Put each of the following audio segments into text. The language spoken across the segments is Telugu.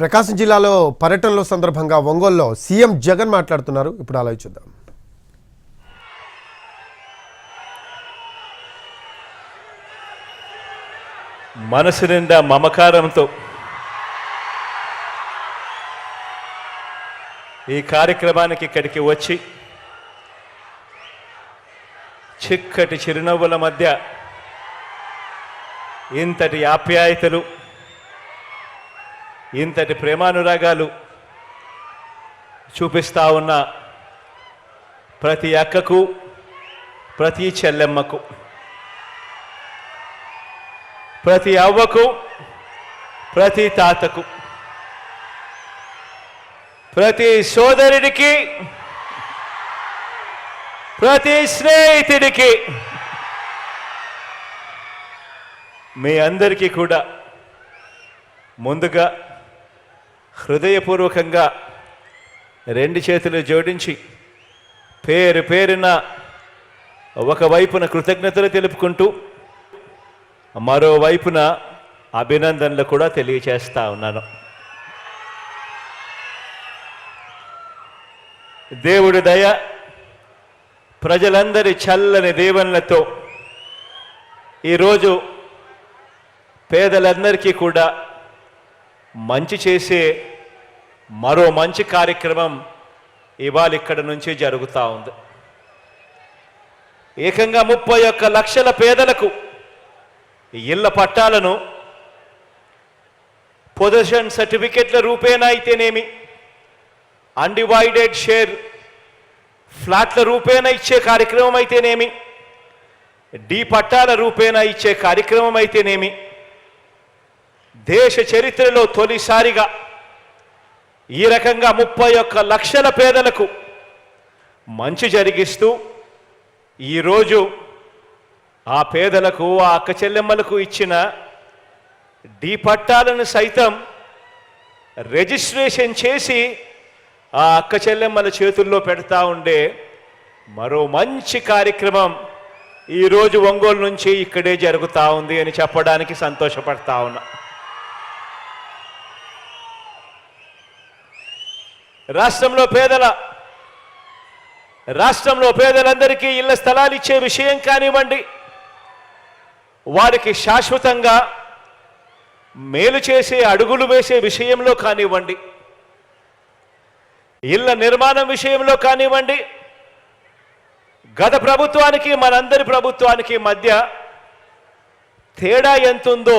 ప్రకాశం జిల్లాలో పర్యటనలో సందర్భంగా ఒంగోలులో సీఎం జగన్ మాట్లాడుతున్నారు. ఇప్పుడు ఆలోచిద్దాం. మనసు నిండా మమకారంతో ఈ కార్యక్రమానికి ఇక్కడికి వచ్చి చిక్కటి చిరునవ్వుల మధ్య ఇంతటి ఆప్యాయతలు, ఇంతటి ప్రేమానురాగాలు చూపిస్తా ఉన్న ప్రతి అక్కకు, ప్రతి చెల్లెమ్మకు, ప్రతి అవ్వకు, ప్రతి తాతకు, ప్రతి సోదరుడికి, ప్రతి స్నేహితుడికి, మీ అందరికీ కూడా ముందుగా హృదయపూర్వకంగా రెండు చేతులు జోడించి పేరు పేరున ఒకవైపున కృతజ్ఞతలు తెలుపుకుంటూ మరోవైపున అభినందనలు కూడా తెలియచేస్తా ఉన్నాను. దేవుడి దయ, ప్రజలందరి చల్లని దీవెనలతో ఈరోజు పేదలందరికీ కూడా మంచి చేసే మరో మంచి కార్యక్రమం ఇవాళ ఇక్కడ నుంచి జరుగుతూ ఉంది. ఏకంగా 31 లక్షల పేదలకు ఇళ్ల పట్టాలను పొజిషన్ సర్టిఫికెట్ల రూపేణా అయితేనేమి, అన్డివైడెడ్ షేర్ ఫ్లాట్ల రూపేణా ఇచ్చే కార్యక్రమం అయితేనేమి, డి పట్టాల రూపేణా ఇచ్చే కార్యక్రమం అయితేనేమి, దేశ చరిత్రలో తొలిసారిగా ఈ రకంగా 31 లక్షల పేదలకు మంచి జరిగిస్తూ ఈరోజు ఆ పేదలకు, ఆ అక్క చెల్లెమ్మలకు ఇచ్చిన డి పట్టాలను సైతం రిజిస్ట్రేషన్ చేసి ఆ అక్క చెల్లెమ్మల చేతుల్లో పెడతా ఉండే మరో మంచి కార్యక్రమం ఈరోజు ఒంగోలు నుంచి ఇక్కడే జరుగుతూ ఉంది అని చెప్పడానికి సంతోషపడతా ఉన్నా. రాష్ట్రంలో పేదలందరికీ ఇళ్ల స్థలాలు ఇచ్చే విషయం కానివ్వండి, వారికి శాశ్వతంగా మేలు చేసే అడుగులు వేసే విషయంలో కానివ్వండి, ఇళ్ల నిర్మాణం విషయంలో కానివ్వండి, గత ప్రభుత్వానికి మనందరి ప్రభుత్వానికి మధ్య తేడా ఎంతుందో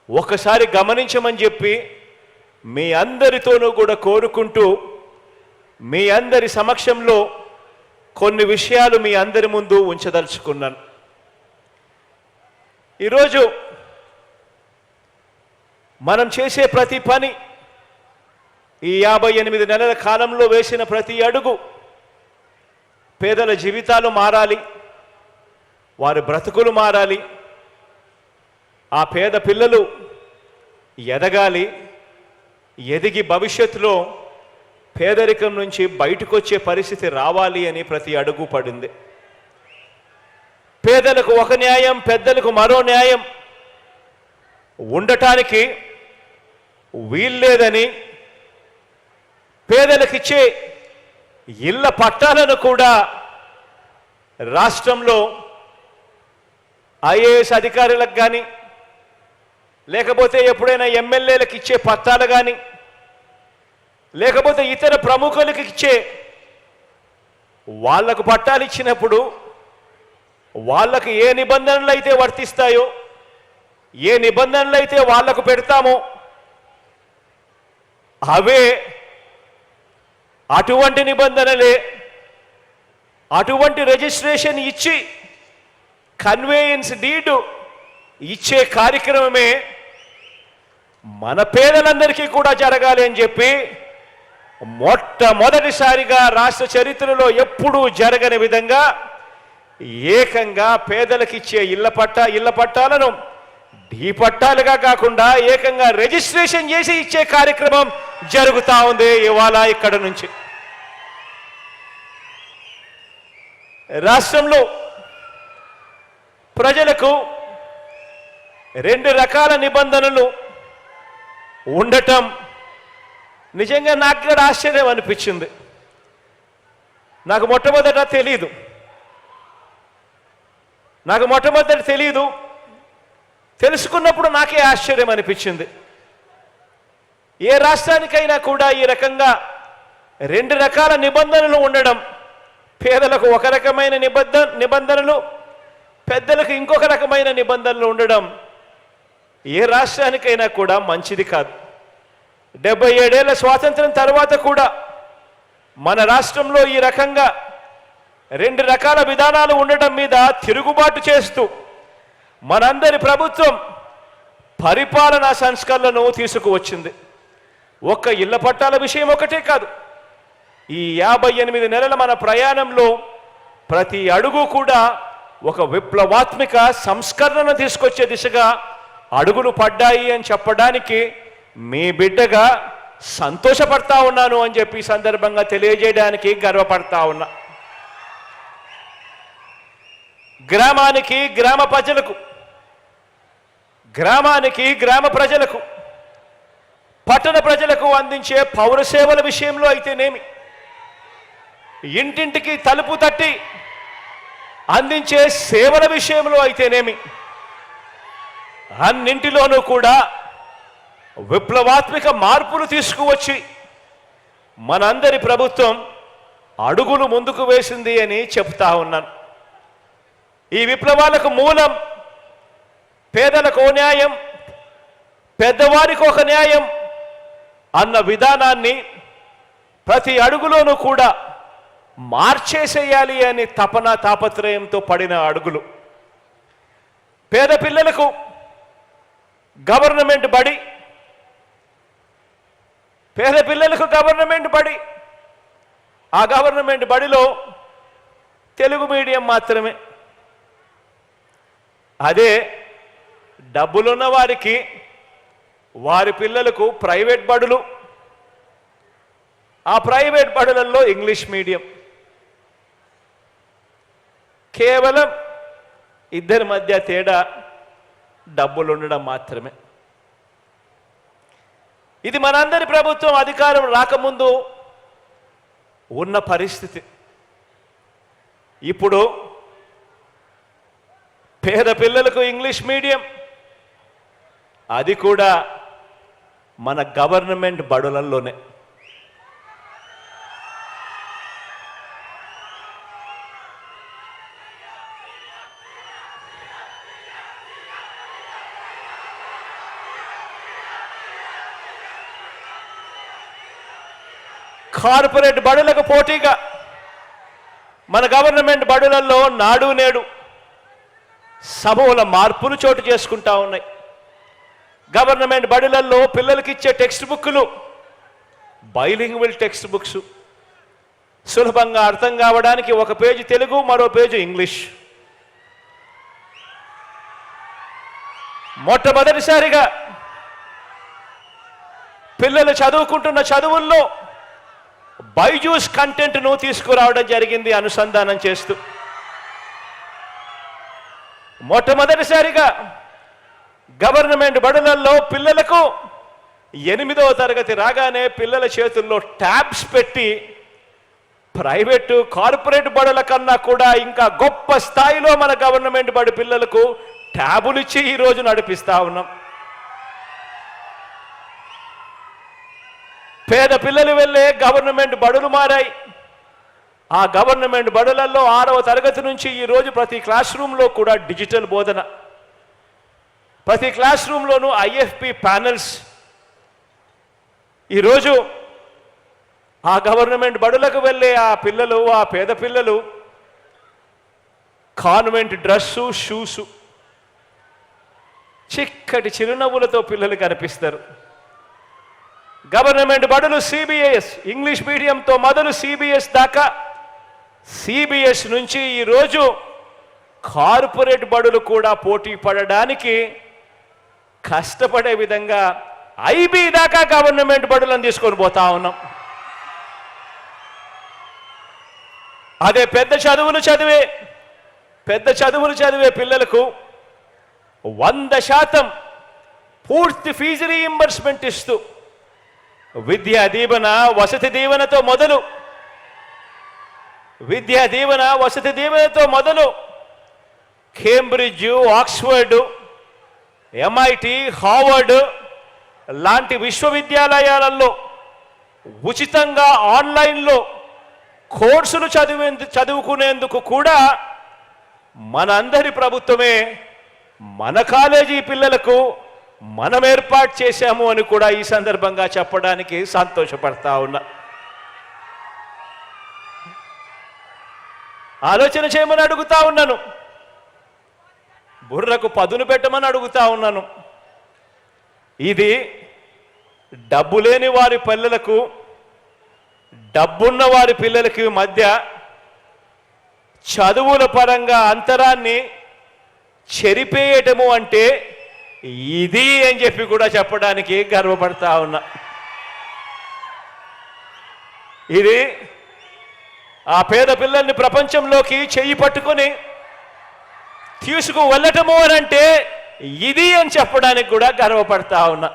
ఒకసారి గమనించమని చెప్పి మీ అందరితోనూ కూడా కోరుకుంటూ మీ అందరి సమక్షంలో కొన్ని విషయాలు మీ అందరి ముందు ఉంచదలుచుకున్నాను. ఈరోజు మనం చేసే ప్రతి పని, ఈ 58 నెలల కాలంలో వేసిన ప్రతి అడుగు పేదల జీవితాలు మారాలి, వారి బ్రతుకులు మారాలి, ఆ పేద పిల్లలు ఎదగాలి, ఎదిగి భవిష్యత్తులో పేదరికం నుంచి బయటకు వచ్చే పరిస్థితి రావాలి అని ప్రతి అడుగు పడింది. పేదలకు ఒక న్యాయం, పెద్దలకు మరో న్యాయం ఉండటానికి వీల్లేదని పేదలకిచ్చే ఇళ్ల పట్టాలను కూడా రాష్ట్రంలో ఐఏఎస్ అధికారులకు కానీ, లేకపోతే ఎప్పుడైనా ఎమ్మెల్యేలకు ఇచ్చే పట్టాలు కానీ, లేకపోతే ఇతర ప్రముఖులకు ఇచ్చే వాళ్లకు పట్టాలు ఇచ్చినప్పుడు వాళ్ళకు ఏ నిబంధనలు అయితే వర్తిస్తాయో, ఏ నిబంధనలు అయితే వాళ్లకు పెడతామో అవే, అటువంటి నిబంధనలే, అటువంటి రిజిస్ట్రేషన్ ఇచ్చి కన్వేయన్స్ డీడ్ ఇచ్చే కార్యక్రమమే మన పేదలందరికీ కూడా జరగాలి అని చెప్పి మొట్టమొదటిసారిగా రాష్ట్ర చరిత్రలో ఎప్పుడూ జరగని విధంగా ఏకంగా పేదలకిచ్చే ఇళ్ల పట్టాలను డి పట్టాలుగా కాకుండా ఏకంగా రిజిస్ట్రేషన్ చేసి ఇచ్చే కార్యక్రమం జరుగుతూ ఉంది ఇవాళ ఇక్కడ నుంచి. రాష్ట్రంలో ప్రజలకు 2 రకాల నిబంధనలు ఉండటం నిజంగా నాకు కూడా ఆశ్చర్యం అనిపించింది. నాకు మొట్టమొదట తెలీదు. తెలుసుకున్నప్పుడు నాకే ఆశ్చర్యం అనిపించింది. ఏ రాష్ట్రానికైనా కూడా ఈ రకంగా 2 రకాల నిబంధనలు ఉండడం, పేదలకు ఒక రకమైన నిబంధనలు, పెద్దలకు ఇంకొక రకమైన నిబంధనలు ఉండడం ఏ రాష్ట్రానికైనా కూడా మంచిది కాదు. 77 ఏళ్ల స్వాతంత్రం తర్వాత కూడా మన రాష్ట్రంలో ఈ రకంగా 2 రకాల విధానాలు ఉండటం మీద తిరుగుబాటు చేస్తూ మనందరి ప్రభుత్వం పరిపాలనా సంస్కరణలను తీసుకువచ్చింది. ఒక్క ఇళ్ల పట్టాల విషయం ఒకటే కాదు, ఈ 58 నెలల మన ప్రయాణంలో ప్రతి అడుగు కూడా ఒక విప్లవాత్మక సంస్కరణను తీసుకొచ్చే దిశగా అడుగులు పడ్డాయి అని చెప్పడానికి మీ బిడ్డగా సంతోషపడతా ఉన్నాను అని చెప్పి ఈ సందర్భంగా తెలియజేయడానికి గర్వపడతా ఉన్నా. గ్రామానికి గ్రామ ప్రజలకు పట్టణ ప్రజలకు అందించే పౌర సేవల విషయంలో అయితేనేమి, ఇంటింటికి తలుపు తట్టి అందించే సేవల విషయంలో అయితేనేమి, అన్నింటిలోనూ కూడా విప్లవాత్మక మార్పులు తీసుకువచ్చి మనందరి ప్రభుత్వం అడుగులు ముందుకు వేసింది అని చెప్తా ఉన్నాను. ఈ విప్లవాలకు మూలం పేదలకు న్యాయం, పెద్దవారికి ఒక న్యాయం అన్న విధానాన్ని ప్రతి అడుగులోనూ కూడా మార్చేసేయాలి అని తాపత్రయంతో పడిన అడుగులు. పేద పిల్లలకు గవర్నమెంట్ బడి, ఆ గవర్నమెంట్ బడిలో తెలుగు మీడియం మాత్రమే. అదే డబ్బులున్న వారికి వారి పిల్లలకు ప్రైవేట్ బడులు, ఆ ప్రైవేట్ బడులలో ఇంగ్లీష్ మీడియం. కేవలం ఇద్దరి మధ్య తేడా డబ్బులుండడం మాత్రమే. ఇది మనందరి ప్రభుత్వం అధికారం రాకముందు ఉన్న పరిస్థితి. ఇప్పుడు పేద పిల్లలకు ఇంగ్లీష్ మీడియం, అది కూడా మన గవర్నమెంట్ బడులలోనే. కార్పొరేట్ బడులకు పోటీగా మన గవర్నమెంట్ బడులలో నాడు నేడు సమూల మార్పులు చోటు చేసుకుంటా ఉన్నాయి. గవర్నమెంట్ బడులలో పిల్లలకి ఇచ్చే టెక్స్ట్ బుక్లు బైలింగ్వల్ టెక్స్ట్ బుక్స్, సులభంగా అర్థం కావడానికి ఒక పేజీ తెలుగు, మరో పేజీ ఇంగ్లీష్. మొట్టమొదటిసారిగా పిల్లలు చదువుకుంటున్న చదువుల్లో బైజూస్ కంటెంట్ను తీసుకురావడం జరిగింది అనుసంధానం చేస్తూ. మొట్టమొదటిసారిగా గవర్నమెంట్ బడులలో పిల్లలకు 8వ తరగతి రాగానే పిల్లల చేతుల్లో ట్యాబ్స్ పెట్టి ప్రైవేటు కార్పొరేట్ బడుల కన్నా కూడా ఇంకా గొప్ప స్థాయిలో మన గవర్నమెంట్ బడి పిల్లలకు ట్యాబులు ఇచ్చి ఈరోజు నడిపిస్తా ఉన్నాం. పేద పిల్లలు వెళ్ళే గవర్నమెంట్ బడులు మారాయి. ఆ గవర్నమెంట్ బడులలో 6వ తరగతి నుంచి ఈరోజు ప్రతి క్లాస్ రూమ్లో కూడా డిజిటల్ బోధన, ప్రతి క్లాస్ రూమ్లోనూ IFP ప్యానెల్స్. ఈరోజు ఆ గవర్నమెంట్ బడులకు వెళ్ళే ఆ పిల్లలు, ఆ పేద పిల్లలు కాన్వెంట్ డ్రెస్సు, షూసు, చిక్కటి చిరునవ్వులతో పిల్లలు కనిపిస్తారు. గవర్నమెంట్ బడులు CBS, ఇంగ్లీష్ మీడియంతో మొదలు CBS దాకా, CBS నుంచి ఈరోజు కార్పొరేట్ బడులు కూడా పోటీ పడడానికి కష్టపడే విధంగా IB దాకా గవర్నమెంట్ బడులను తీసుకొని పోతా ఉన్నాం. అదే పెద్ద చదువులు చదివే పిల్లలకు 100% పూర్తి ఫీజు రీయింబర్స్మెంట్ ఇస్తూ విద్యా దీవెన వసతి దీవెనతో మొదలు విద్యా దీవెన వసతి దీవెనతో మొదలు కేంబ్రిడ్జ్, ఆక్స్ఫర్డ్, ఎంఐటి, హార్వర్డ్ లాంటి విశ్వవిద్యాలయాలలో ఉచితంగా ఆన్లైన్లో కోర్సులు చదువుకునేందుకు కూడా మనందరి ప్రభుత్వమే మన కాలేజీ పిల్లలకు మనం ఏర్పాటు చేశాము అని కూడా ఈ సందర్భంగా చెప్పడానికి సంతోషపడతా ఉన్నా. ఆలోచన చేయమని అడుగుతా ఉన్నాను, బుర్రకు పదును పెట్టమని అడుగుతా ఉన్నాను. ఇది డబ్బు లేని వారి పిల్లలకు, డబ్బున్న వారి పిల్లలకి మధ్య చదువుల పరంగా అంతరాన్ని చెరిపేయటము అంటే ఇది అని చెప్పి కూడా చెప్పడానికి గర్వపడతా ఉన్నా. ఇది ఆ పేద పిల్లల్ని ప్రపంచంలోకి చెయ్యి పట్టుకొని తీసుకు వెళ్ళటము అని అంటే ఇది అని చెప్పడానికి కూడా గర్వపడతా ఉన్నా.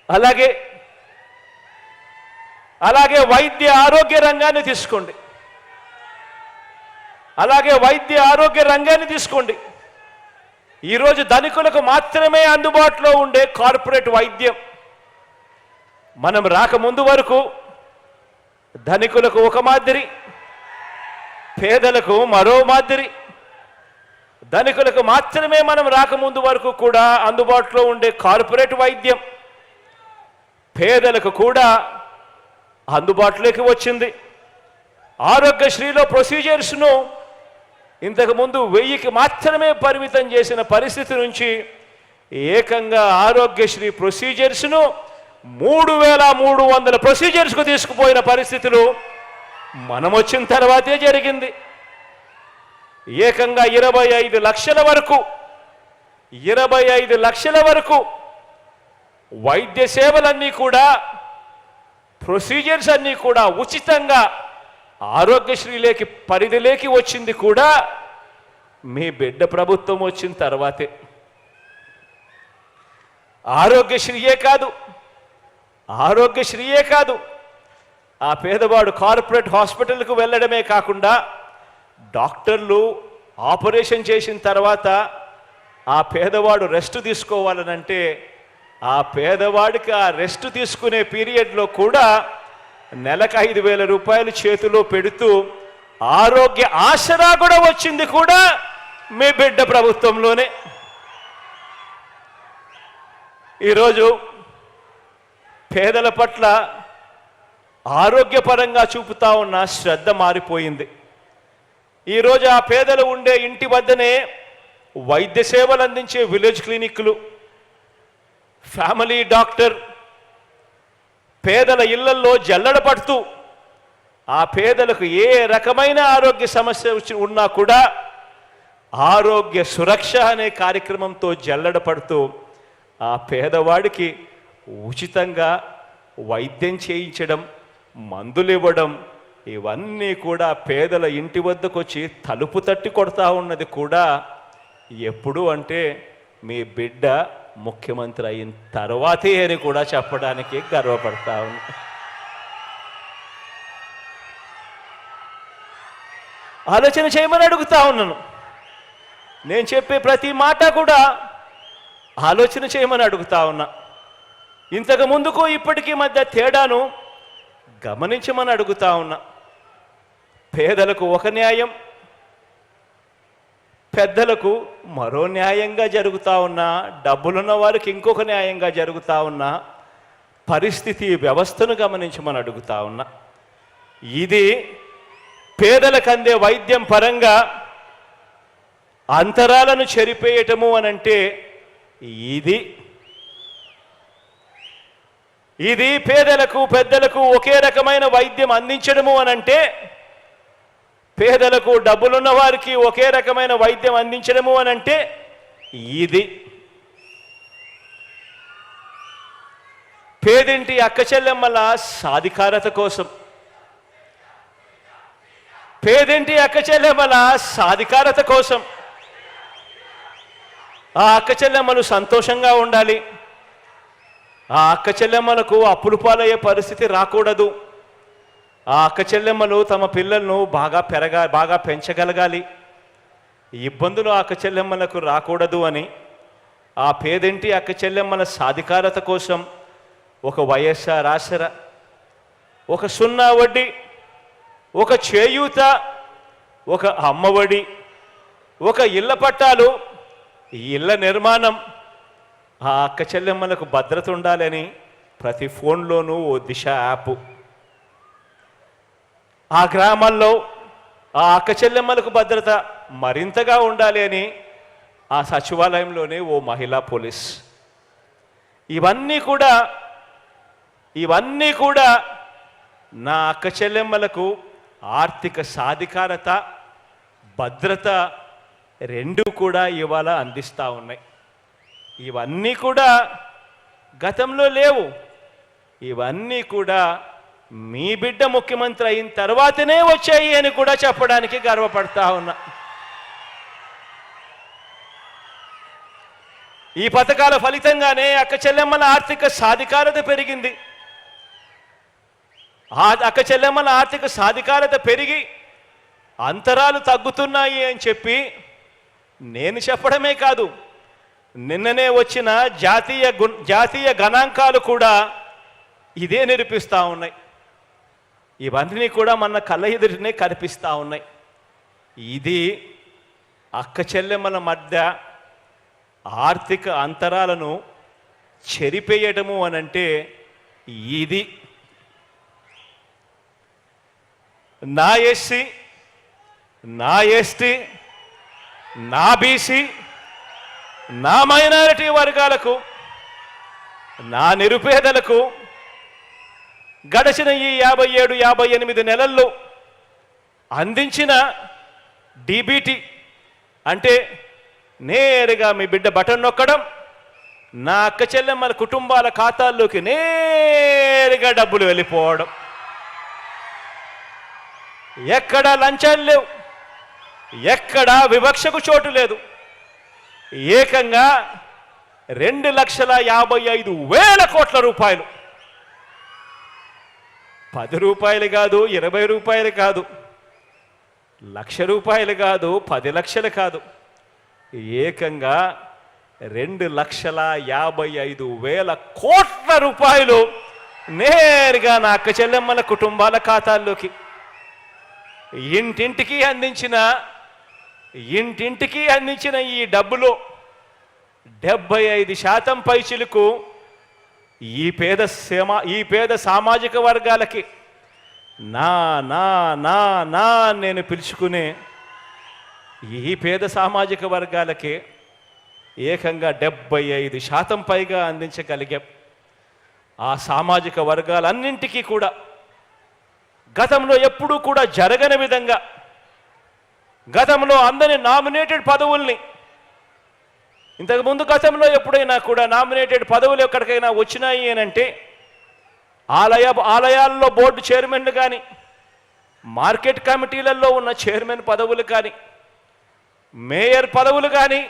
అలాగే వైద్య ఆరోగ్య రంగాన్ని తీసుకోండి. ఈరోజు ధనికులకు మాత్రమే అందుబాటులో ఉండే కార్పొరేట్ వైద్యం మనం రాకముందు వరకు ధనికులకు ఒక మాదిరి, పేదలకు మరో మాదిరి. ధనికులకు మాత్రమే మనం రాకముందు వరకు కూడా అందుబాటులో ఉండే కార్పొరేట్ వైద్యం పేదలకు కూడా అందుబాటులోకి వచ్చింది. ఆరోగ్యశ్రీలో ప్రొసీజర్స్ను ఇంతకుముందు 1000కి మాత్రమే పరిమితం చేసిన పరిస్థితి నుంచి ఏకంగా ఆరోగ్యశ్రీ ప్రొసీజర్స్ను 3300 ప్రొసీజర్స్కు తీసుకుపోయిన పరిస్థితులు మనం వచ్చిన తర్వాతే జరిగింది. ఏకంగా 25 లక్షల వరకు వైద్య సేవలన్నీ కూడా, ప్రొసీజర్స్ అన్నీ కూడా ఉచితంగా ఆరోగ్యశ్రీలోకి పరిధిలోకి వచ్చింది కూడా మీ బిడ్డ ప్రభుత్వం వచ్చిన తర్వాతే. ఆరోగ్యశ్రీయే కాదు, ఆ పేదవాడు కార్పొరేట్ హాస్పిటల్కు వెళ్ళడమే కాకుండా డాక్టర్లు ఆపరేషన్ చేసిన తర్వాత ఆ పేదవాడు రెస్ట్ తీసుకోవాలనంటే ఆ పేదవాడికి ఆ రెస్ట్ తీసుకునే పీరియడ్లో కూడా నెలకు 5,000 రూపాయలు చేతిలో పెడుతూ ఆరోగ్య ఆసరా కూడా వచ్చింది కూడా మీ బిడ్డ ప్రభుత్వంలోనే. ఈరోజు పేదల పట్ల ఆరోగ్యపరంగా చూపుతా ఉన్న శ్రద్ధ మారిపోయింది. ఈరోజు ఆ పేదలు ఉండే ఇంటి వద్దనే వైద్య సేవలు అందించే విలేజ్ క్లినిక్లు, ఫ్యామిలీ డాక్టర్ పేదల ఇళ్లల్లో జల్లెడ పడుతూ ఆ పేదలకు ఏ రకమైన ఆరోగ్య సమస్య ఉన్నా కూడా ఆరోగ్య సురక్ష అనే కార్యక్రమంతో జల్లెడ పడుతూ ఆ పేదవాడికి ఉచితంగా వైద్యం చేయించడం, మందులు ఇవ్వడం, ఇవన్నీ కూడా పేదల ఇంటి వద్దకు వచ్చి తలుపు తట్టి కొడతా ఉన్నది కూడా ఎప్పుడు అంటే మీ బిడ్డ ముఖ్యమంత్రి అయిన తర్వాతే అని కూడా చెప్పడానికి గర్వపడతా ఉన్నా. ఆలోచన చేయమని అడుగుతా ఉన్నాను. నేను చెప్పే ప్రతి మాట కూడా ఆలోచన చేయమని అడుగుతా ఉన్నా. ఇంతకు ముందుకు ఇప్పటికీ మధ్య తేడాను గమనించమని అడుగుతా ఉన్నా. పేదలకు ఒక న్యాయం, పెద్దలకు మరో న్యాయంగా జరుగుతూ ఉన్నా, డబ్బులున్న వారికి ఇంకొక న్యాయంగా జరుగుతూ ఉన్నా పరిస్థితి వ్యవస్థను గమనించమని అడుగుతా ఉన్నా. ఇది పేదలకు అందే వైద్యం పరంగా అంతరాలను చెరిపేయటము అనంటే ఇది పేదలకు పెద్దలకు ఒకే రకమైన వైద్యం అందించడము అనంటే, పేదలకు డబ్బులున్న వారికి ఒకే రకమైన వైద్యం అందించడము అనంటే ఇది. పేదింటి అక్క చెల్లెమ్మల సాధికారత కోసం, పేదింటి అక్క చెల్లెమ్మల సాధికారత కోసం ఆ అక్క చెల్లెమ్మలు సంతోషంగా ఉండాలి. ఆ అక్క చెల్లెమ్మలకు అప్పులు పాలయ్యే పరిస్థితి రాకూడదు. ఆ అక్క చెల్లెమ్మలు తమ పిల్లలను బాగా పెంచగలగాలి. ఇబ్బందులు ఆ అక్క చెల్లెమ్మలకు రాకూడదు అని ఆ పేదింటి అక్క చెల్లెమ్మల సాధికారత కోసం ఒక వైఎస్ఆర్ ఆసరా, ఒక సున్నా వడ్డీ, ఒక చేయూత, ఒక అమ్మఒడి, ఒక ఇళ్ల పట్టాలు, ఇళ్ల నిర్మాణం, ఆ అక్క చెల్లెమ్మలకు భద్రత ఉండాలని ప్రతి ఫోన్లోనూ ఓ దిశ యాప్. ఆ గ్రామాల్లో ఆ అక్క చెల్లెమ్మలకు భద్రత మరింతగా ఉండాలి అని ఆ సచివాలయంలోనే ఓ మహిళా పోలీస్. ఇవన్నీ కూడా నా అక్క చెల్లెమ్మలకు ఆర్థిక సాధికారత, భద్రత రెండు కూడా ఇవాళ అందిస్తూ ఉన్నాయి. ఇవన్నీ కూడా గతంలో లేవు. ఇవన్నీ కూడా మీ బిడ్డ ముఖ్యమంత్రి అయిన తర్వాతనే వచ్చాయి అని కూడా చెప్పడానికి గర్వపడతా ఉన్నా. ఈ పథకాల ఫలితంగానే అక్క చెల్లెమ్మల ఆర్థిక సాధికారత పెరిగింది. ఆ అక్క చెల్లెమ్మల ఆర్థిక సాధికారత పెరిగి అంతరాలు తగ్గుతున్నాయి అని చెప్పి నేను చెప్పడమే కాదు, నిన్ననే వచ్చిన జాతీయ గణాంకాలు కూడా ఇదే నిరూపిస్తూ ఉన్నాయి. ఇవన్నీ కూడా మన కళ్ళ ఎదురునే కనిపిస్తూ ఉన్నాయి. ఇది అక్క చెల్లెమ్మల మధ్య ఆర్థిక అంతరాలను చెరిపేయటము అనంటే ఇది. నా ఎస్సీ, నా ఎస్టీ, నా బీసీ, నా మైనారిటీ వర్గాలకు, నా నిరుపేదలకు గడిచిన ఈ 57-58 నెలల్లో అందించిన డీబీటీ అంటే నేరుగా మీ బిడ్డ బటన్ నొక్కడం, నా అక్క చెల్లెమ్మల కుటుంబాల ఖాతాల్లోకి నేరుగా డబ్బులు వెళ్ళిపోవడం. ఎక్కడా లంచాలు లేవు, ఎక్కడా వివక్షకు చోటు లేదు. ఏకంగా 2,55,000 కోట్ల రూపాయలు, 10 రూపాయలు కాదు, 20 రూపాయలు కాదు, ₹1,00,000 కాదు, 10 లక్షలు కాదు, ఏకంగా 2,55,000 కోట్ల రూపాయలు నేరుగా నా అక్క చెల్లెమ్మల కుటుంబాల ఖాతాల్లోకి ఇంటింటికి అందించిన ఈ డబ్బులో 75% పైచిలకు ఈ పేద సామాజిక వర్గాలకి నా నా నా నా నేను పిలుచుకునే ఈ పేద సామాజిక వర్గాలకి ఏకంగా 75% పైగా అందించగలిగాం. ఆ సామాజిక వర్గాలన్నింటికీ కూడా గతంలో ఎప్పుడూ కూడా జరగని విధంగా, గతంలో అందని నామినేటెడ్ పదవుల్ని, ఇంతకుముందు గతంలో ఎప్పుడైనా కూడా నామినేటెడ్ పదవులు ఎక్కడికైనా వచ్చినాయి అనంటే ఆలయాల్లో బోర్డు చైర్మన్లు కానీ, మార్కెట్ కమిటీలలో ఉన్న చైర్మన్ పదవులు కానీ, మేయర్ పదవులు కానీ,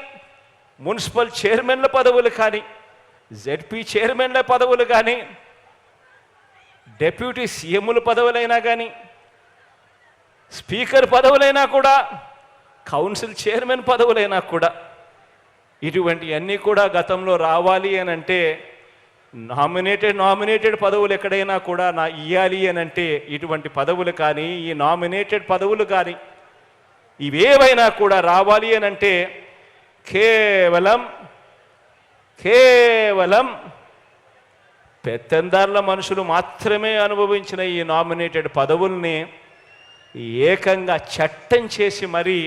మున్సిపల్ చైర్మన్ల పదవులు కానీ, జెడ్పీ చైర్మన్ల పదవులు కానీ, డెప్యూటీ సీఎంల పదవులైనా కానీ, స్పీకర్ పదవులైనా కూడా, కౌన్సిల్ చైర్మన్ పదవులైనా కూడా, ఇటువంటివన్నీ కూడా గతంలో రావాలి అని అంటే నామినేటెడ్ పదవులు ఎక్కడైనా కూడా ఇయ్యాలి అని అంటే ఇటువంటి పదవులు కానీ, ఈ నామినేటెడ్ పదవులు కానీ ఇవేవైనా కూడా రావాలి అని అంటే కేవలం పెత్తందారుల మనుషులు మాత్రమే అనుభవించిన ఈ నామినేటెడ్ పదవుల్ని ఏకంగా చట్టం చేసి మరి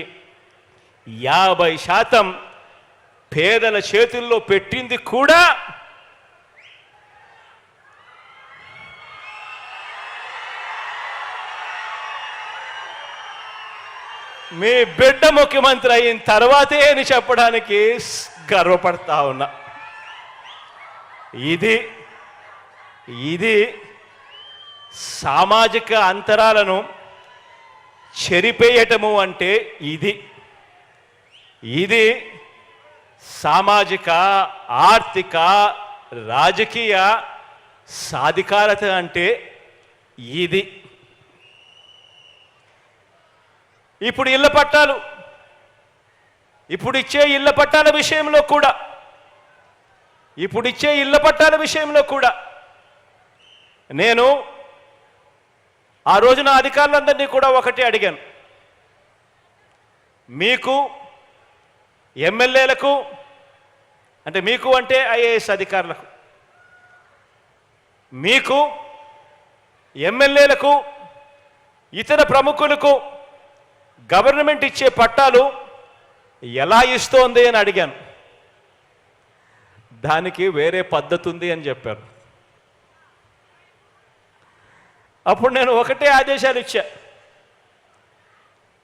50% పేదల చేతుల్లో పెట్టింది కూడా మీ బిడ్డ ముఖ్యమంత్రి అయిన తర్వాతే అని చెప్పడానికి గర్వపడతా ఉన్నా. ఇది సామాజిక అంతరాలను చెరిపేయటము అంటే ఇది సామాజిక, ఆర్థిక, రాజకీయ సాధికారత అంటే ఇది. ఇప్పుడు ఇళ్ల పట్టాలు, ఇప్పుడిచ్చే ఇళ్ల పట్టాల విషయంలో కూడా నేను ఆ రోజున అధికారులందరినీ కూడా ఒకటి అడిగాను. మీకు ఎమ్మెల్యేలకు, అంటే మీకు అంటే ఐఏఎస్ అధికారులకు, మీకు ఎమ్మెల్యేలకు, ఇతర ప్రముఖులకు గవర్నమెంట్ ఇచ్చే పట్టాలు ఎలా ఇస్తోంది అని అడిగాను. దానికి వేరే పద్ధతి ఉంది అని చెప్పారు. అప్పుడు నేను ఒకటే ఆదేశాలు ఇచ్చా,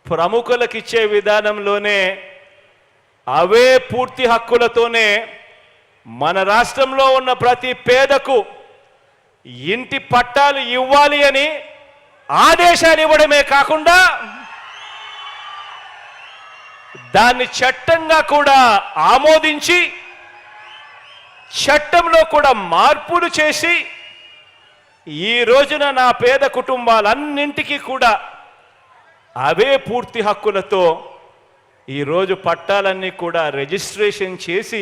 ప్రముఖులకు ఇచ్చే విధానంలోనే అవే పూర్తి హక్కులతోనే మన రాష్ట్రంలో ఉన్న ప్రతి పేదకు ఇంటి పట్టాలు ఇవ్వాలి అని ఆదేశాలు ఇవ్వడమే కాకుండా దాన్ని చట్టంగా కూడా ఆమోదించి చట్టంలో కూడా మార్పులు చేసి ఈ రోజున నా పేద కుటుంబాలన్నింటికీ కూడా అవే పూర్తి హక్కులతో ఈరోజు పట్టాలన్నీ కూడా రిజిస్ట్రేషన్ చేసి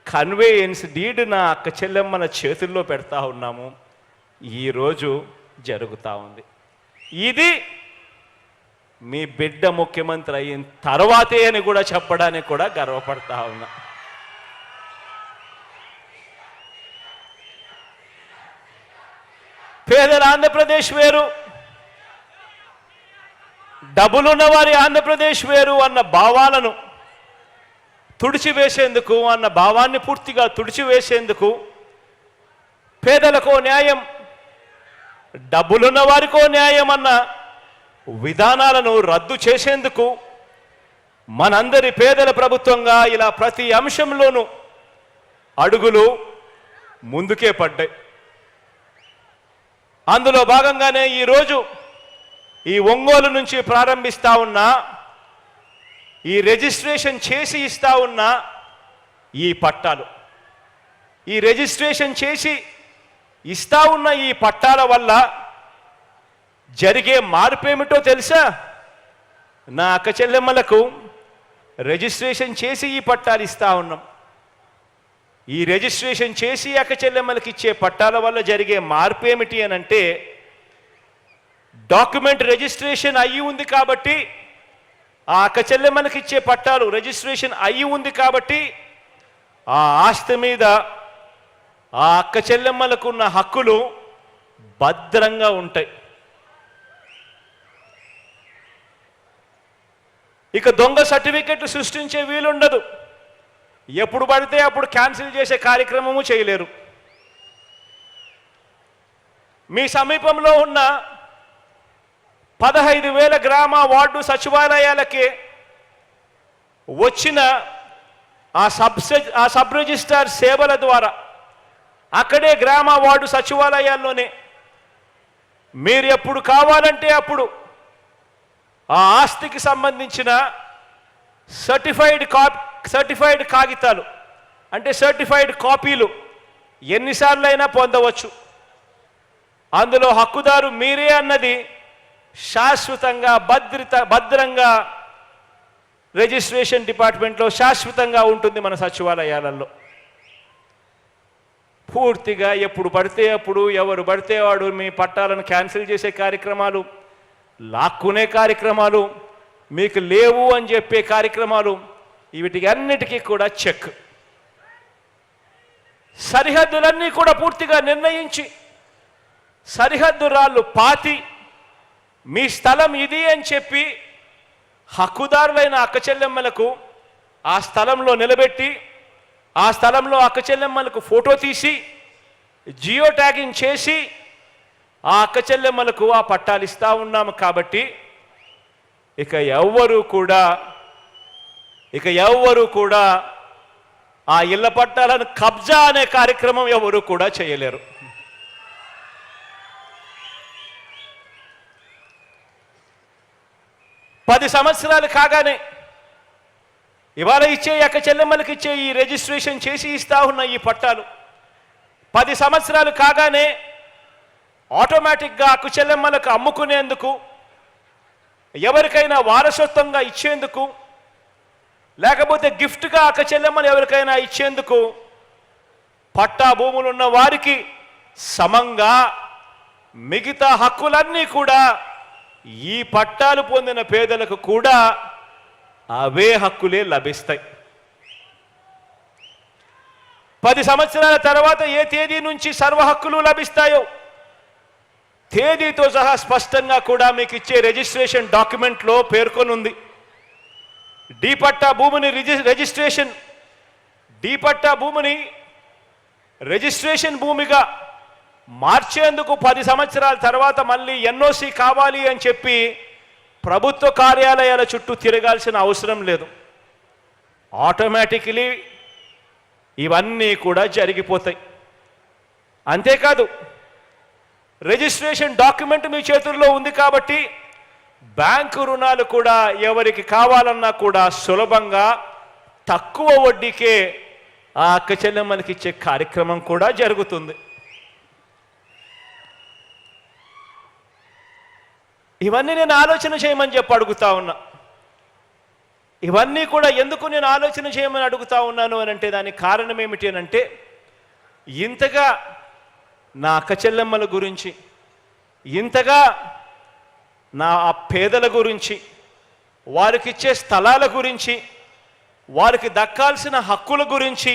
కన్వేయన్స్ డీడ్ నా అక్క చెల్లెమ్మల చేతుల్లో పెడతా ఉన్నాము. ఈరోజు జరుగుతూ ఉంది. ఇది మీ బిడ్డ ముఖ్యమంత్రి అయిన తర్వాతే అని కూడా చెప్పడానికి కూడా గర్వపడతా ఉన్నా. పేదల ఆంధ్రప్రదేశ్ వేరు, డబ్బులున్న వారి ఆంధ్రప్రదేశ్ వేరు అన్న భావాలను తుడిచివేసేందుకు, అన్న భావాన్ని పూర్తిగా తుడిచివేసేందుకు పేదలకో న్యాయం, డబ్బులున్న వారికో న్యాయం అన్న విధానాలను రద్దు చేసేందుకు మనందరి పేదల ప్రభుత్వంగా ఇలా ప్రతి అంశంలోనూ అడుగులు ముందుకే పడ్డాయి. అందులో భాగంగానే ఈరోజు ఈ ఒంగోలు నుంచి ప్రారంభిస్తా ఉన్న, ఈ రిజిస్ట్రేషన్ చేసి ఇస్తా ఉన్న ఈ పట్టాలు, ఈ రిజిస్ట్రేషన్ చేసి ఇస్తా ఉన్న ఈ పట్టాల వల్ల జరిగే మార్పేమిటో తెలుసా? నా అక్క చెల్లెమ్మలకు రిజిస్ట్రేషన్ చేసి ఈ పట్టాలు ఇస్తా ఉన్నాం. ఈ రిజిస్ట్రేషన్ చేసి అక్క చెల్లెమ్మలకి ఇచ్చే పట్టాల వల్ల జరిగే మార్పేమిటి అని అంటే, డాక్యుమెంట్ రిజిస్ట్రేషన్ అయ్యి ఉంది కాబట్టి, ఆ అక్క చెల్లెమ్మలకి ఇచ్చే పట్టాలు రిజిస్ట్రేషన్ అయ్యి ఉంది కాబట్టి ఆ ఆస్తి మీద ఆ అక్క చెల్లెమ్మలకు ఉన్న హక్కులు భద్రంగా ఉంటాయి. ఇక దొంగ సర్టిఫికెట్లు సృష్టించే వీలుండదు. ఎప్పుడు పడితే అప్పుడు క్యాన్సిల్ చేసే కార్యక్రమము చేయలేరు. మీ సమీపంలో ఉన్న 15,000 గ్రామ వార్డు సచివాలయాలకి వచ్చిన ఆ సబ్ రిజిస్ట్రార్ సేవల ద్వారా అక్కడే గ్రామ వార్డు సచివాలయాల్లోనే మీరు ఎప్పుడు కావాలంటే అప్పుడు ఆ ఆస్తికి సంబంధించిన సర్టిఫైడ్ కాగితాలు, అంటే సర్టిఫైడ్ కాపీలు ఎన్నిసార్లు అయినా పొందవచ్చు. అందులో హక్కుదారు మీరే అన్నది శాశ్వతంగా భద్రంగా రిజిస్ట్రేషన్ డిపార్ట్మెంట్లో శాశ్వతంగా ఉంటుంది. మన సచివాలయాలలో పూర్తిగా ఎప్పుడు పడితే అప్పుడు ఎవరు పడితే వాడు మీ పట్టాలను క్యాన్సిల్ చేసే కార్యక్రమాలు, లాక్కునే కార్యక్రమాలు, మీకు లేవు అని చెప్పే కార్యక్రమాలు, వీటికి అన్నిటికీ కూడా చెక్. సరిహద్దులన్నీ కూడా పూర్తిగా నిర్ణయించి సరిహద్దు రాళ్ళు పాతి మీ స్థలం ఇది అని చెప్పి హక్కుదారులైన అక్క చెల్లెమ్మలకు ఆ స్థలంలో నిలబెట్టి, ఆ స్థలంలో అక్క చెల్లెమ్మలకు ఫోటో తీసి జియో ట్యాగింగ్ చేసి ఆ అక్క చెల్లెమ్మలకు ఆ పట్టాలు ఇస్తా ఉన్నాము. కాబట్టి ఇక ఎవ్వరు కూడా ఆ ఇళ్ల పట్టాలను కబ్జా అనే కార్యక్రమం ఎవరు కూడా చేయలేరు. పది సంవత్సరాలు కాగానే ఇవాళ ఇచ్చే అక్క చెల్లెమ్మలకి ఇచ్చే ఈ రిజిస్ట్రేషన్ చేసి ఇస్తా ఉన్న ఈ పట్టాలు 10 సంవత్సరాలు కాగానే ఆటోమేటిక్గా అక్క చెల్లెమ్మలకు అమ్ముకునేందుకు, ఎవరికైనా వారసత్వంగా ఇచ్చేందుకు, లేకపోతే గిఫ్ట్గా అక్క చెల్లెమ్మలు ఎవరికైనా ఇచ్చేందుకు పట్టా భూములు ఉన్న వారికి సమంగా మిగతా హక్కులన్నీ కూడా ఈ పట్టాలు పొందిన పేదలకు కూడా అవే హక్కులే లభిస్తాయి. 10 సంవత్సరాల తర్వాత ఏ తేదీ నుంచి సర్వ హక్కులు లభిస్తాయో తేదీతో సహా స్పష్టంగా కూడా మీకు ఇచ్చే రిజిస్ట్రేషన్ డాక్యుమెంట్లో పేర్కొని ఉంది. డి పట్టా భూమిని రిజిస్ట్రేషన్ భూమిగా మార్చేందుకు 10 సంవత్సరాల తర్వాత మళ్ళీ ఎన్ఓసి కావాలి అని చెప్పి ప్రభుత్వ కార్యాలయాల చుట్టూ తిరగాల్సిన అవసరం లేదు. ఆటోమేటికలీ ఇవన్నీ కూడా జరిగిపోతాయి. అంతేకాదు, రిజిస్ట్రేషన్ డాక్యుమెంట్ మీ చేతుల్లో ఉంది కాబట్టి బ్యాంకు రుణాలు కూడా ఎవరికి కావాలన్నా కూడా సులభంగా తక్కువ వడ్డీకే ఆ అక్క చెల్లెమ్మలకి ఇచ్చే కార్యక్రమం కూడా జరుగుతుంది. ఇవన్నీ నేను ఆలోచన చేయమని చెప్పి అడుగుతా ఉన్నా. ఇవన్నీ కూడా ఎందుకు నేను ఆలోచన చేయమని అడుగుతా ఉన్నాను అని అంటే దానికి కారణం ఏమిటి అని అంటే, ఇంతగా నా అక్క చెల్లెమ్మల గురించి, ఇంతగా నా ఆ పేదల గురించి, వారికి ఇచ్చే స్థలాల గురించి, వారికి దక్కాల్సిన హక్కుల గురించి,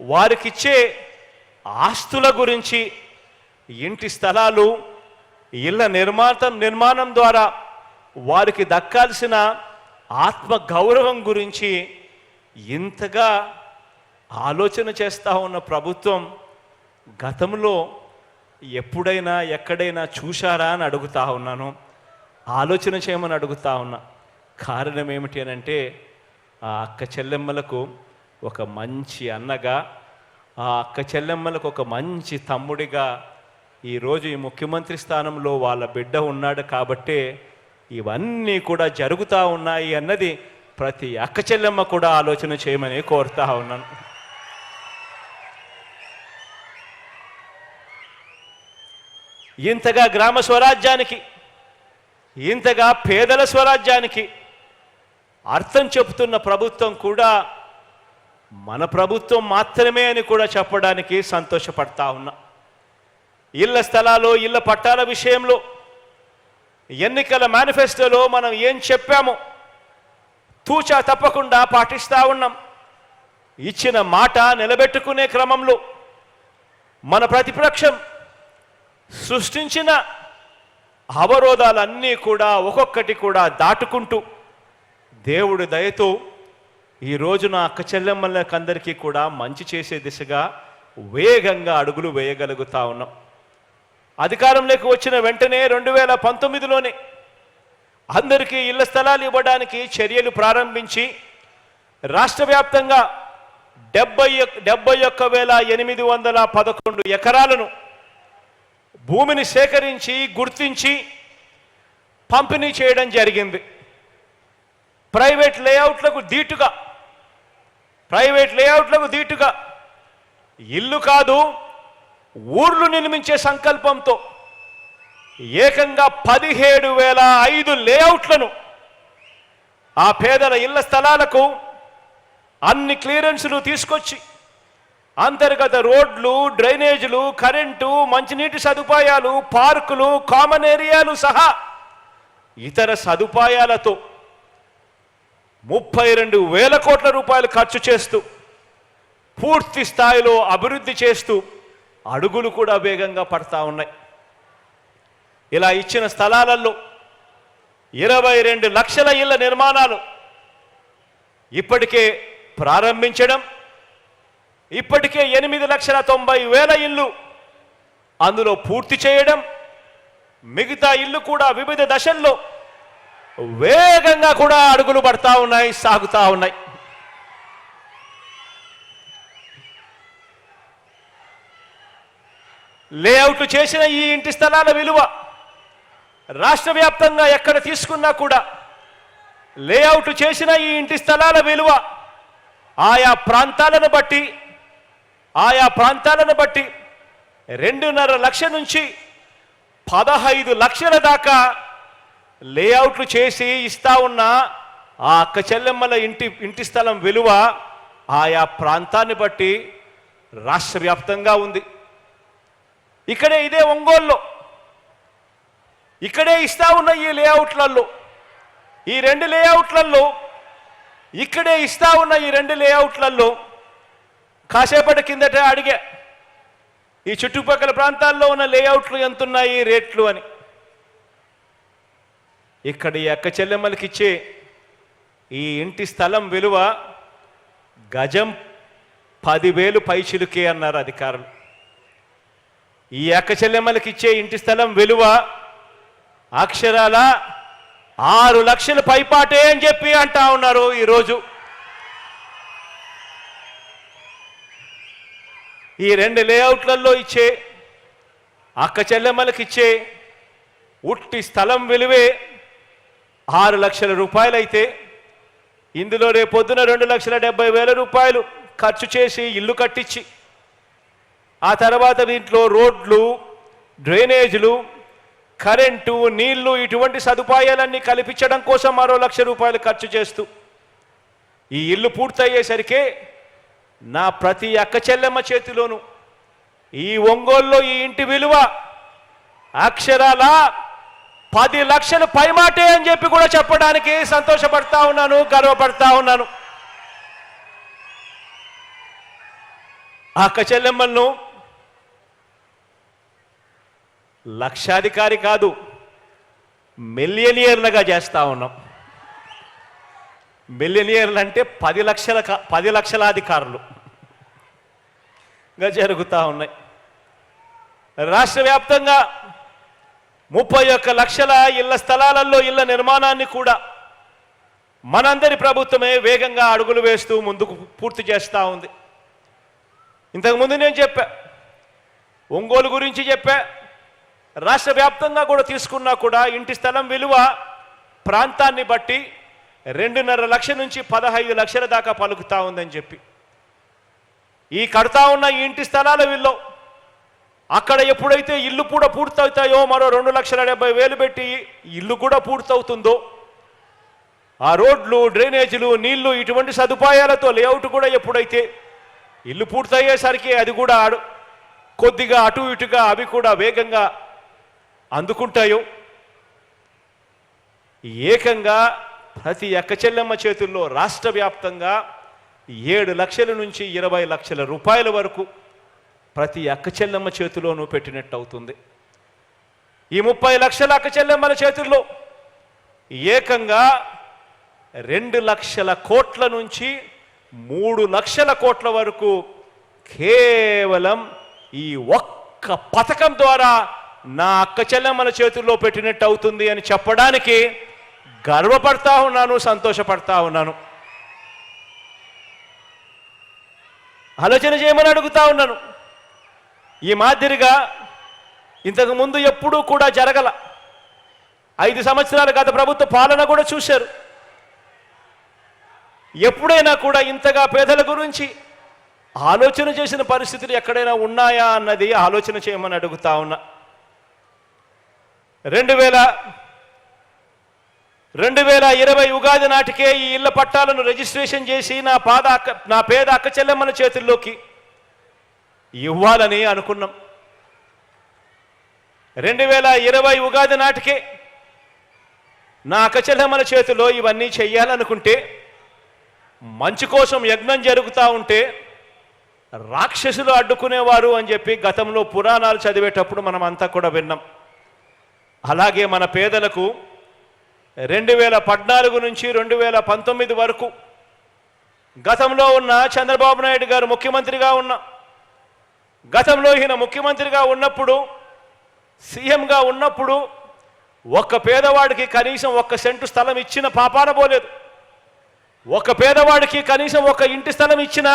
వారికి ఇచ్చే ఆస్తుల గురించి, ఇంటి స్థలాలు, ఇళ్ళ నిర్మాణం ద్వారా వారికి దక్కాల్సిన ఆత్మ గౌరవం గురించి ఇంతగా ఆలోచన చేస్తూ ఉన్న ప్రభుత్వం గతంలో ఎప్పుడైనా ఎక్కడైనా చూశారా అని అడుగుతా ఉన్నాను. ఆలోచన చేయమని అడుగుతా ఉన్నా. కారణం ఏమిటి అని అంటే, ఆ అక్క చెల్లెమ్మలకు ఒక మంచి అన్నగా, ఆ అక్క చెల్లెమ్మలకు ఒక మంచి తమ్ముడిగా ఈరోజు ఈ ముఖ్యమంత్రి స్థానంలో వాళ్ళ బిడ్డ ఉన్నాడు కాబట్టే ఇవన్నీ కూడా జరుగుతూ ఉన్నాయి అన్నది ప్రతి అక్క చెల్లెమ్మ కూడా ఆలోచన చేయమని కోరుతా ఉన్నాను. ఇంతగా గ్రామ స్వరాజ్యానికి, ఇంతగా పేదల స్వరాజ్యానికి అర్థం చెబుతున్న ప్రభుత్వం కూడా మన ప్రభుత్వం మాత్రమే అని కూడా చెప్పడానికి సంతోషపడతా ఉన్నా. ఇళ్ల స్థలాలు, ఇళ్ల పట్టాల విషయంలో ఎన్నికల మేనిఫెస్టోలో మనం ఏం చెప్పామో తూచా తప్పకుండా పాటిస్తూ ఉన్నాం. ఇచ్చిన మాట నిలబెట్టుకునే క్రమంలో మన ప్రతిపక్షం సృష్టించిన అవరోధాలన్నీ కూడా ఒక్కొక్కటి కూడా దాటుకుంటూ దేవుడి దయతో ఈ రోజున అక్క చెల్లెమ్మలకందరికీ కూడా మంచి చేసే దిశగా వేగంగా అడుగులు వేయగలుగుతా ఉన్నాం. అధికారంలోకి వచ్చిన వెంటనే 2019లోనే అందరికీ ఇళ్ల స్థలాలు ఇవ్వడానికి చర్యలు ప్రారంభించి రాష్ట్ర వ్యాప్తంగా 71,811 ఎకరాలను భూమిని సేకరించి గుర్తించి పంపిణీ చేయడం జరిగింది. ప్రైవేట్ లేఅవుట్లకు దీటుగా ఇల్లు కాదు, ఊర్లు నిర్మించే సంకల్పంతో ఏకంగా 17,005 లేఅవుట్లను ఆ పేదల ఇళ్ల స్థలాలకు అన్ని క్లియరెన్సులు తీసుకొచ్చి అంతర్గత రోడ్లు, డ్రైనేజీలు, కరెంటు, మంచినీటి సదుపాయాలు, పార్కులు, కామన్ ఏరియాలు సహా ఇతర సదుపాయాలతో 32,000 కోట్ల రూపాయలు ఖర్చు చేస్తూ పూర్తి స్థాయిలో అభివృద్ధి చేస్తూ అడుగులు కూడా వేగంగా పడతా ఉన్నాయి. ఇలా ఇచ్చిన స్థలాలలో 22 లక్షల ఇళ్ల నిర్మాణాలు ఇప్పటికే ప్రారంభించడం, ఇప్పటికే 8,90,000 ఇళ్ళు అందులో పూర్తి చేయడం, మిగతా ఇళ్ళు కూడా వివిధ దశల్లో వేగంగా కూడా అడుగులు పడతా ఉన్నాయి, సాగుతా ఉన్నాయి. లేఅవుట్ చేసిన ఈ ఇంటి స్థలాల విలువ రాష్ట్ర వ్యాప్తంగా ఎక్కడ తీసుకున్నా కూడా లేఅవుట్ చేసిన ఈ ఇంటి స్థలాల విలువ ఆయా ప్రాంతాలను బట్టి 2.5 లక్షల నుంచి 15 లక్షల దాకా లేఅవుట్లు చేసి ఇస్తా ఉన్న ఆ అక్క చెల్లెమ్మల ఇంటి స్థలం విలువ ఆయా ప్రాంతాన్ని బట్టి రాష్ట్ర వ్యాప్తంగా ఉంది. ఇక్కడే ఇదే ఒంగోలులో ఇక్కడే ఇస్తా ఉన్న ఈ లేఅవుట్లలో ఈ 2 లేఅవుట్లలో ఇక్కడే ఇస్తా ఉన్న ఈ 2 లేఅవుట్లలో కాసేపటి కిందట అడిగా ఈ చుట్టుపక్కల ప్రాంతాల్లో ఉన్న లేఅవుట్లు ఎంతున్నాయి రేట్లు అని. ఇక్కడ ఈ అక్క చెల్లెమ్మలకి ఇచ్చే ఈ ఇంటి స్థలం విలువ గజం 10,000 పైచిలుకే అన్నారు అధికారులు. ఈ అక్క చెల్లెమ్మలకి ఇచ్చే ఇంటి స్థలం విలువ అక్షరాల 6 లక్షల పైపాటే అని చెప్పి అంటా ఉన్నారు. ఈరోజు ఈ 2 లేఅవుట్లలో ఇచ్చే అక్క చెల్లెమ్మలకి ఇచ్చే ఉట్టి స్థలం విలువే 6 లక్షల రూపాయలు అయితే ఇందులో రేపొద్దున 2,70,000 రూపాయలు ఖర్చు చేసి ఇల్లు కట్టించి ఆ తర్వాత దీంట్లో రోడ్లు, డ్రైనేజీలు, కరెంటు, నీళ్లు ఇటువంటి సదుపాయాలన్నీ కల్పించడం కోసం మరో 1 లక్ష రూపాయలు ఖర్చు చేస్తూ ఈ ఇల్లు పూర్తయ్యేసరికి నా ప్రతి అక్క చెల్లెమ్మ చేతిలోను ఈ ఒంగోలులో ఈ ఇంటి విలువ అక్షరాల 10 లక్షలు పైమాటే అని చెప్పి కూడా చెప్పడానికి సంతోషపడతా ఉన్నాను, గర్వపడతా ఉన్నాను. అక్క చెల్లెమ్మలను లక్షాధికారి కాదు మిలియనియర్లుగా చేస్తా ఉన్నాం. మిలియనియర్లు అంటే 10 లక్షలాధికారులుగా జరుగుతూ ఉన్నాయి. రాష్ట్ర వ్యాప్తంగా 31 లక్షల ఇళ్ల స్థలాలలో ఇళ్ల నిర్మాణాన్ని కూడా మనందరి ప్రభుత్వమే వేగంగా అడుగులు వేస్తూ ముందుకు పూర్తి చేస్తూ ఉంది. ఇంతకుముందు నేను చెప్పా, ఒంగోలు గురించి చెప్పా, రాష్ట్ర వ్యాప్తంగా కూడా తీసుకున్నా కూడా ఇంటి స్థలం విలువ ప్రాంతాన్ని బట్టి 2.5 లక్షల నుంచి 15 లక్షల దాకా పలుకుతా ఉందని చెప్పి ఈ కడతా ఉన్న ఈ ఇంటి స్థలాల విలువ అక్కడ ఎప్పుడైతే ఇల్లు కూడా పూర్తవుతాయో మరో 2,70,000 పెట్టి ఇల్లు కూడా పూర్తవుతుందో ఆ రోడ్లు, డ్రైనేజీలు, నీళ్లు ఇటువంటి సదుపాయాలతో లేఅవుట్ కూడా ఎప్పుడైతే ఇల్లు పూర్తయ్యేసరికి అది కూడా కొద్దిగా అటు ఇటుగా అవి కూడా వేగంగా అందుకుంటాయో ఏకంగా ప్రతి అక్క చెల్లెమ్మ చేతుల్లో రాష్ట్ర వ్యాప్తంగా 7 లక్షల నుంచి 20 లక్షల రూపాయల వరకు ప్రతి అక్క చెల్లెమ్మ చేతిలోనూ పెట్టినట్టు అవుతుంది. ఈ 30 లక్షల అక్క చెల్లెమ్మల చేతుల్లో ఏకంగా 2 లక్షల కోట్ల నుంచి 3 లక్షల కోట్ల వరకు కేవలం ఈ ఒక్క పథకం ద్వారా నా అక్క చెల్లెమ్మల చేతుల్లో పెట్టినట్టు అవుతుంది అని చెప్పడానికి గర్వపడతా ఉన్నాను, సంతోషపడతా ఉన్నాను. ఆలోచన చేయమని అడుగుతా ఉన్నాను. ఈ మాదిరిగా ఇంతకు ముందు ఎప్పుడూ కూడా జరగల. 5 సంవత్సరాల గత ప్రభుత్వ పాలన కూడా చూశారు. ఎప్పుడైనా కూడా ఇంతగా పేదల గురించి ఆలోచన చేసిన పరిస్థితులు ఎక్కడైనా ఉన్నాయా అన్నది ఆలోచన చేయమని అడుగుతా ఉన్నా. 2020 ఉగాది నాటికే ఈ ఇళ్ల పట్టాలను రిజిస్ట్రేషన్ చేసి నా పేద అక్క చెల్లెమ్మల చేతుల్లోకి ఇవ్వాలని అనుకున్నాం. 2020 ఉగాది నాటికే నా అక్క చెల్లెమ్మల చేతిలో ఇవన్నీ చెయ్యాలనుకుంటే మంచి కోసం యజ్ఞం జరుగుతూ ఉంటే రాక్షసులు అడ్డుకునేవారు అని చెప్పి గతంలో పురాణాలు చదివేటప్పుడు మనం అంతా కూడా విన్నాం. అలాగే మన పేదలకు 2014 నుంచి 2019 వరకు గతంలో ఉన్న చంద్రబాబు నాయుడు గారు ముఖ్యమంత్రిగా గతంలో ఈయన ముఖ్యమంత్రిగా ఉన్నప్పుడు, సీఎంగా ఉన్నప్పుడు ఒక్క పేదవాడికి కనీసం 1 సెంటు స్థలం ఇచ్చిన పాపాన పోలేదు. ఒక పేదవాడికి కనీసం 1 ఇంటి స్థలం ఇచ్చిన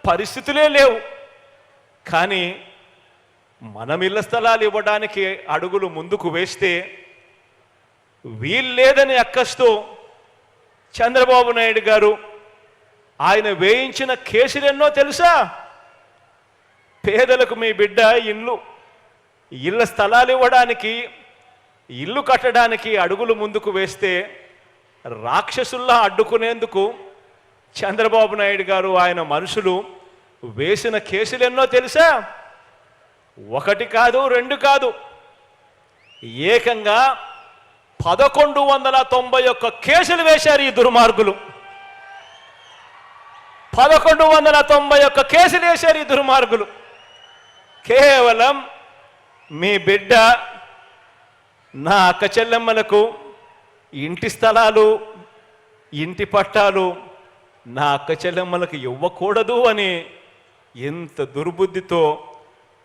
పరిస్థితులే లేవు. కానీ మనం ఇళ్ల స్థలాలు ఇవ్వడానికి అడుగులు ముందుకు వేస్తే వీల్లేదని అక్కస్తూ చంద్రబాబు నాయుడు గారు ఆయన వేయించిన కేసులు ఎన్నో తెలుసా? పేదలకు మీ బిడ్డ ఇళ్ళ స్థలాలు ఇవ్వడానికి, ఇల్లు కట్టడానికి అడుగులు ముందుకు వేస్తే రాక్షసుల్లా అడ్డుకునేందుకు చంద్రబాబు నాయుడు గారు ఆయన మనుషులు వేసిన కేసులు ఎన్నో తెలుసా? ఒకటి కాదు, రెండు కాదు, ఏకంగా 1191 కేసులు వేశారు ఈ దుర్మార్గులు. 1191 కేసులు వేశారు ఈ దుర్మార్గులు. కేవలం మీ బిడ్డ నా అక్క చెల్లెమ్మలకు ఇంటి స్థలాలు, ఇంటి పట్టాలు నా అక్క చెల్లెమ్మలకు ఇవ్వకూడదు అని ఎంత దుర్బుద్ధితో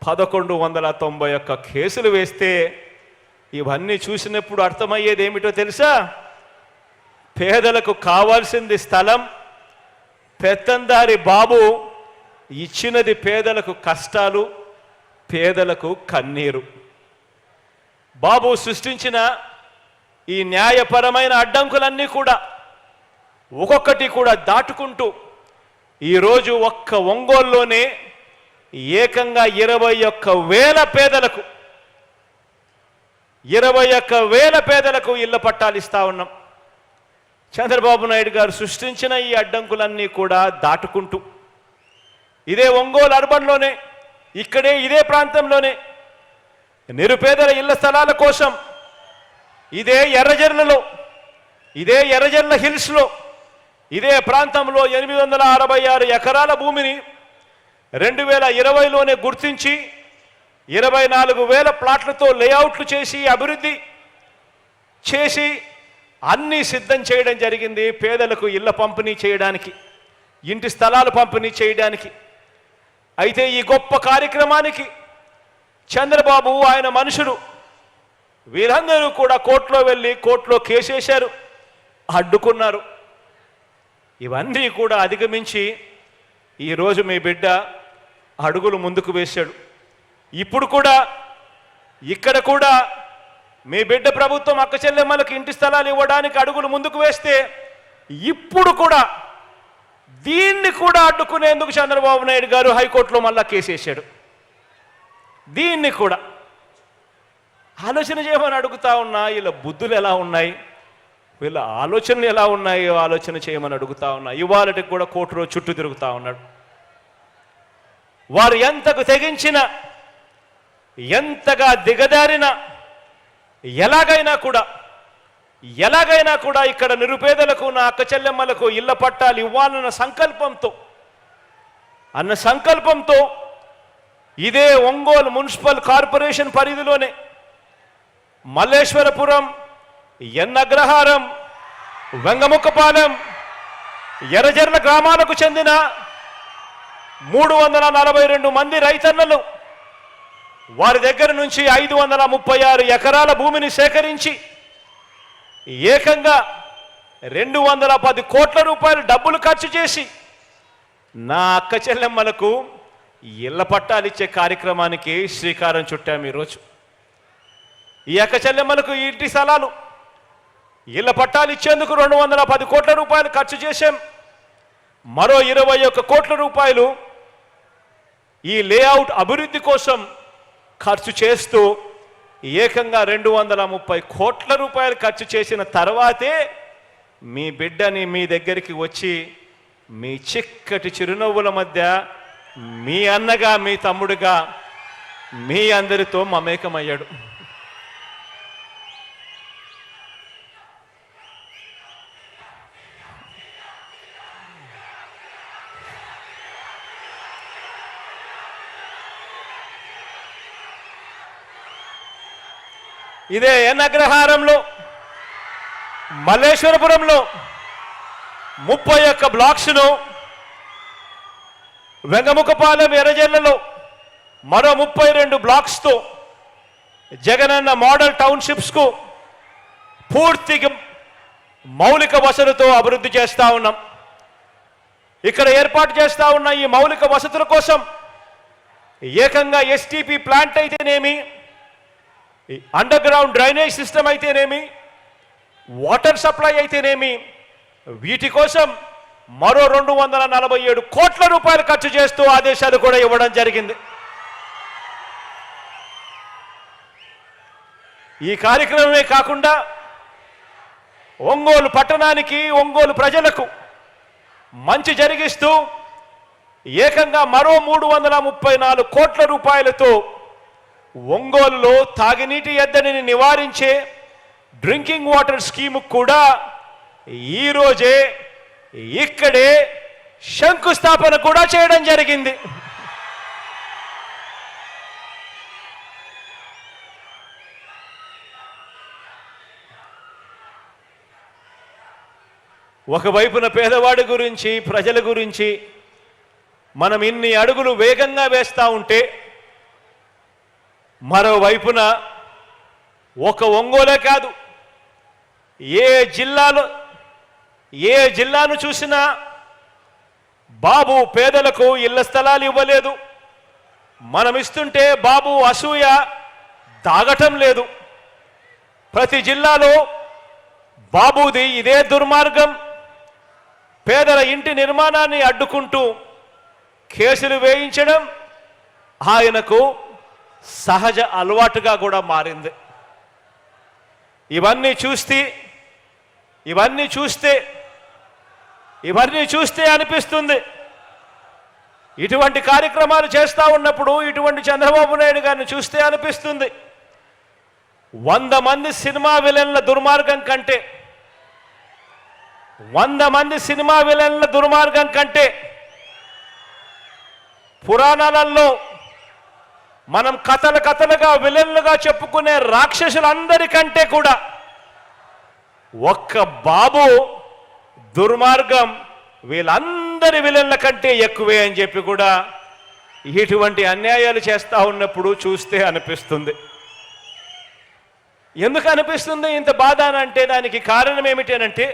1191 కేసులు వేస్తే ఇవన్నీ చూసినప్పుడు అర్థమయ్యేది ఏమిటో తెలుసా? పేదలకు కావాల్సింది స్థలం, పెత్తందారి బాబు ఇచ్చినది పేదలకు కష్టాలు, పేదలకు కన్నీరు. బాబు సృష్టించిన ఈ న్యాయపరమైన అడ్డంకులన్నీ కూడా ఒక్కొక్కటి కూడా దాటుకుంటూ ఈరోజు ఒక్క ఒంగోలులోనే ఏకంగా 21,000 పేదలకు 21,000 పేదలకు ఇళ్ల పట్టాలు ఇస్తా ఉన్నాం. చంద్రబాబు నాయుడు గారు సృష్టించిన ఈ అడ్డంకులన్నీ కూడా దాటుకుంటూ ఇదే ఒంగోలు అర్బన్లోనే, ఇదే ప్రాంతంలోనే నిరుపేదల ఇళ్ల స్థలాల కోసం ఇదే ఎర్రజర్ల హిల్స్లో, ఇదే ప్రాంతంలో 866 ఎకరాల భూమిని 2020లోనే గుర్తించి 24,000 ప్లాట్లతో లేఅవుట్లు చేసి అభివృద్ధి చేసి అన్నీ సిద్ధం చేయడం జరిగింది. పేదలకు ఇళ్ల పంపిణీ చేయడానికి, ఇంటి స్థలాలు పంపిణీ చేయడానికి. అయితే ఈ గొప్ప కార్యక్రమానికి చంద్రబాబు, ఆయన మనుషులు వీరందరూ కూడా కోర్టులో వెళ్ళి కోర్టులో కేసేశారు, అడ్డుకున్నారు. ఇవన్నీ కూడా అధిగమించి ఈరోజు మీ బిడ్డ అడుగులు ముందుకు వేశాడు. ఇప్పుడు కూడా ఇక్కడ కూడా మీ బిడ్డ ప్రభుత్వం అక్క చెల్లెమ్మలకు ఇంటి స్థలాలు ఇవ్వడానికి అడుగులు ముందుకు వేస్తే ఇప్పుడు కూడా దీన్ని కూడా అడ్డుకునేందుకు చంద్రబాబు నాయుడు గారు హైకోర్టులో మళ్ళా కేసేశాడు. దీన్ని కూడా ఆలోచన చేయమని అడుగుతా ఉన్నా. వీళ్ళ బుద్ధులు ఎలా ఉన్నాయి, వీళ్ళ ఆలోచనలు ఎలా ఉన్నాయో ఆలోచన చేయమని అడుగుతా ఉన్నా. ఇవాళకి కూడా కోర్టులో చుట్టూ తిరుగుతూ ఉన్నాడు. వారు ఎంతకు తెగించిన, ఎంతగా దిగదారిన, ఎలాగైనా కూడా ఇక్కడ నిరుపేదలకు, నా అక్క చెల్లెమ్మలకు ఇళ్ల పట్టాలు ఇవ్వాలన్న సంకల్పంతో ఇదే ఒంగోలు మున్సిపల్ కార్పొరేషన్ పరిధిలోనే మల్లేశ్వరపురం, ఎన్నగ్రహారం, వెంగముక్కపాలెం, ఎర్రజర్ల గ్రామాలకు చెందిన 342 మంది రైతన్నలు వారి దగ్గర నుంచి 536 ఎకరాల భూమిని సేకరించి ఏకంగా 210 కోట్ల రూపాయలు డబ్బులు ఖర్చు చేసి నా అక్క చెల్లెమ్మలకు ఇళ్ల పట్టాలు ఇచ్చే కార్యక్రమానికి శ్రీకారం చుట్టాము. ఈరోజు ఈ అక్క చెల్లెమ్మలకు ఇంటి స్థలాలు, ఇళ్ల పట్టాలు ఇచ్చేందుకు 210 కోట్ల రూపాయలు ఖర్చు చేశాం. మరో 21 కోట్ల రూపాయలు ఈ లేఅవుట్ అభివృద్ధి కోసం ఖర్చు చేస్తూ ఏకంగా 230 కోట్ల రూపాయలు ఖర్చు చేసిన తర్వాతే మీ బిడ్డని మీ దగ్గరికి వచ్చి మీ చిక్కటి చిరునవ్వుల మధ్య మీ అన్నగా, మీ తమ్ముడుగా మీ అందరితో మమేకమయ్యాడు. ఇదే ఎన్నగ్రహారంలో, మల్లేశ్వరపురంలో 31 బ్లాక్స్ను, వెంగముఖపాలెం, ఎర్రజల్లలో మరో 32 బ్లాక్స్తో జగనన్న మోడల్ టౌన్షిప్స్కు పూర్తిగా మౌలిక వసతులతో అభివృద్ధి చేస్తూ ఉన్నాం. ఇక్కడ ఏర్పాటు చేస్తూ ఉన్న ఈ మౌలిక వసతుల కోసం ఏకంగా ఎస్టీపీ ప్లాంట్ అయితేనేమి, అండర్ గ్రౌండ్ డ్రైనేజ్ సిస్టమ్ అయితేనేమి, వాటర్ సప్లై అయితేనేమి, వీటి కోసం మరో 247 కోట్ల రూపాయలు ఖర్చు చేస్తూ ఆదేశాలు కూడా ఇవ్వడం జరిగింది. ఈ కార్యక్రమమే కాకుండా ఒంగోలు పట్టణానికి, ఒంగోలు ప్రజలకు మంచి జరిగిస్తూ ఏకంగా మరో 334 కోట్ల రూపాయలతో ఒంగోలులో తాగునీటి ఎద్దడిని నివారించే డ్రింకింగ్ వాటర్ స్కీమ్ కూడా ఈరోజే ఇక్కడే శంకుస్థాపన కూడా చేయడం జరిగింది. ఒకవైపున పేదవాడి గురించి, ప్రజల గురించి మనం ఇన్ని అడుగులు వేగంగా వేస్తూ ఉంటే, మరోవైపున ఒక ఒంగోలే కాదు, ఏ జిల్లాను చూసినా బాబు పేదలకు ఇళ్ల స్థలాలు ఇవ్వలేదు. మనం ఇస్తుంటే బాబు అసూయ దాగటం లేదు. ప్రతి జిల్లాలో బాబుది ఇదే దుర్మార్గం. పేదల ఇంటి నిర్మాణాన్ని అడ్డుకుంటూ కేసులు వేయించడం ఆయనకు సహజ అలవాటుగా కూడా మారింది. ఇవన్నీ చూస్తే అనిపిస్తుంది, ఇటువంటి కార్యక్రమాలు చేస్తూ ఉన్నప్పుడు, ఇటువంటి చంద్రబాబు నాయుడు గారిని చూస్తే అనిపిస్తుంది, 100 మంది సినిమా విలన్ల దుర్మార్గం కంటే 100 మంది సినిమా విలన్ల దుర్మార్గం కంటే పురాణాలలో మనం కథలుగా విలన్లుగా చెప్పుకునే రాక్షసులందరికంటే కూడా ఒక్క బాబు దుర్మార్గం వీళ్ళందరి విలన్ల కంటే ఎక్కువే అని చెప్పి కూడా ఇటువంటి అన్యాయాలు చేస్తూ ఉన్నప్పుడు చూస్తే అనిపిస్తుంది. ఎందుకు అనిపిస్తుంది ఇంత బాధ అంటే దానికి కారణం ఏమిటి అంటే,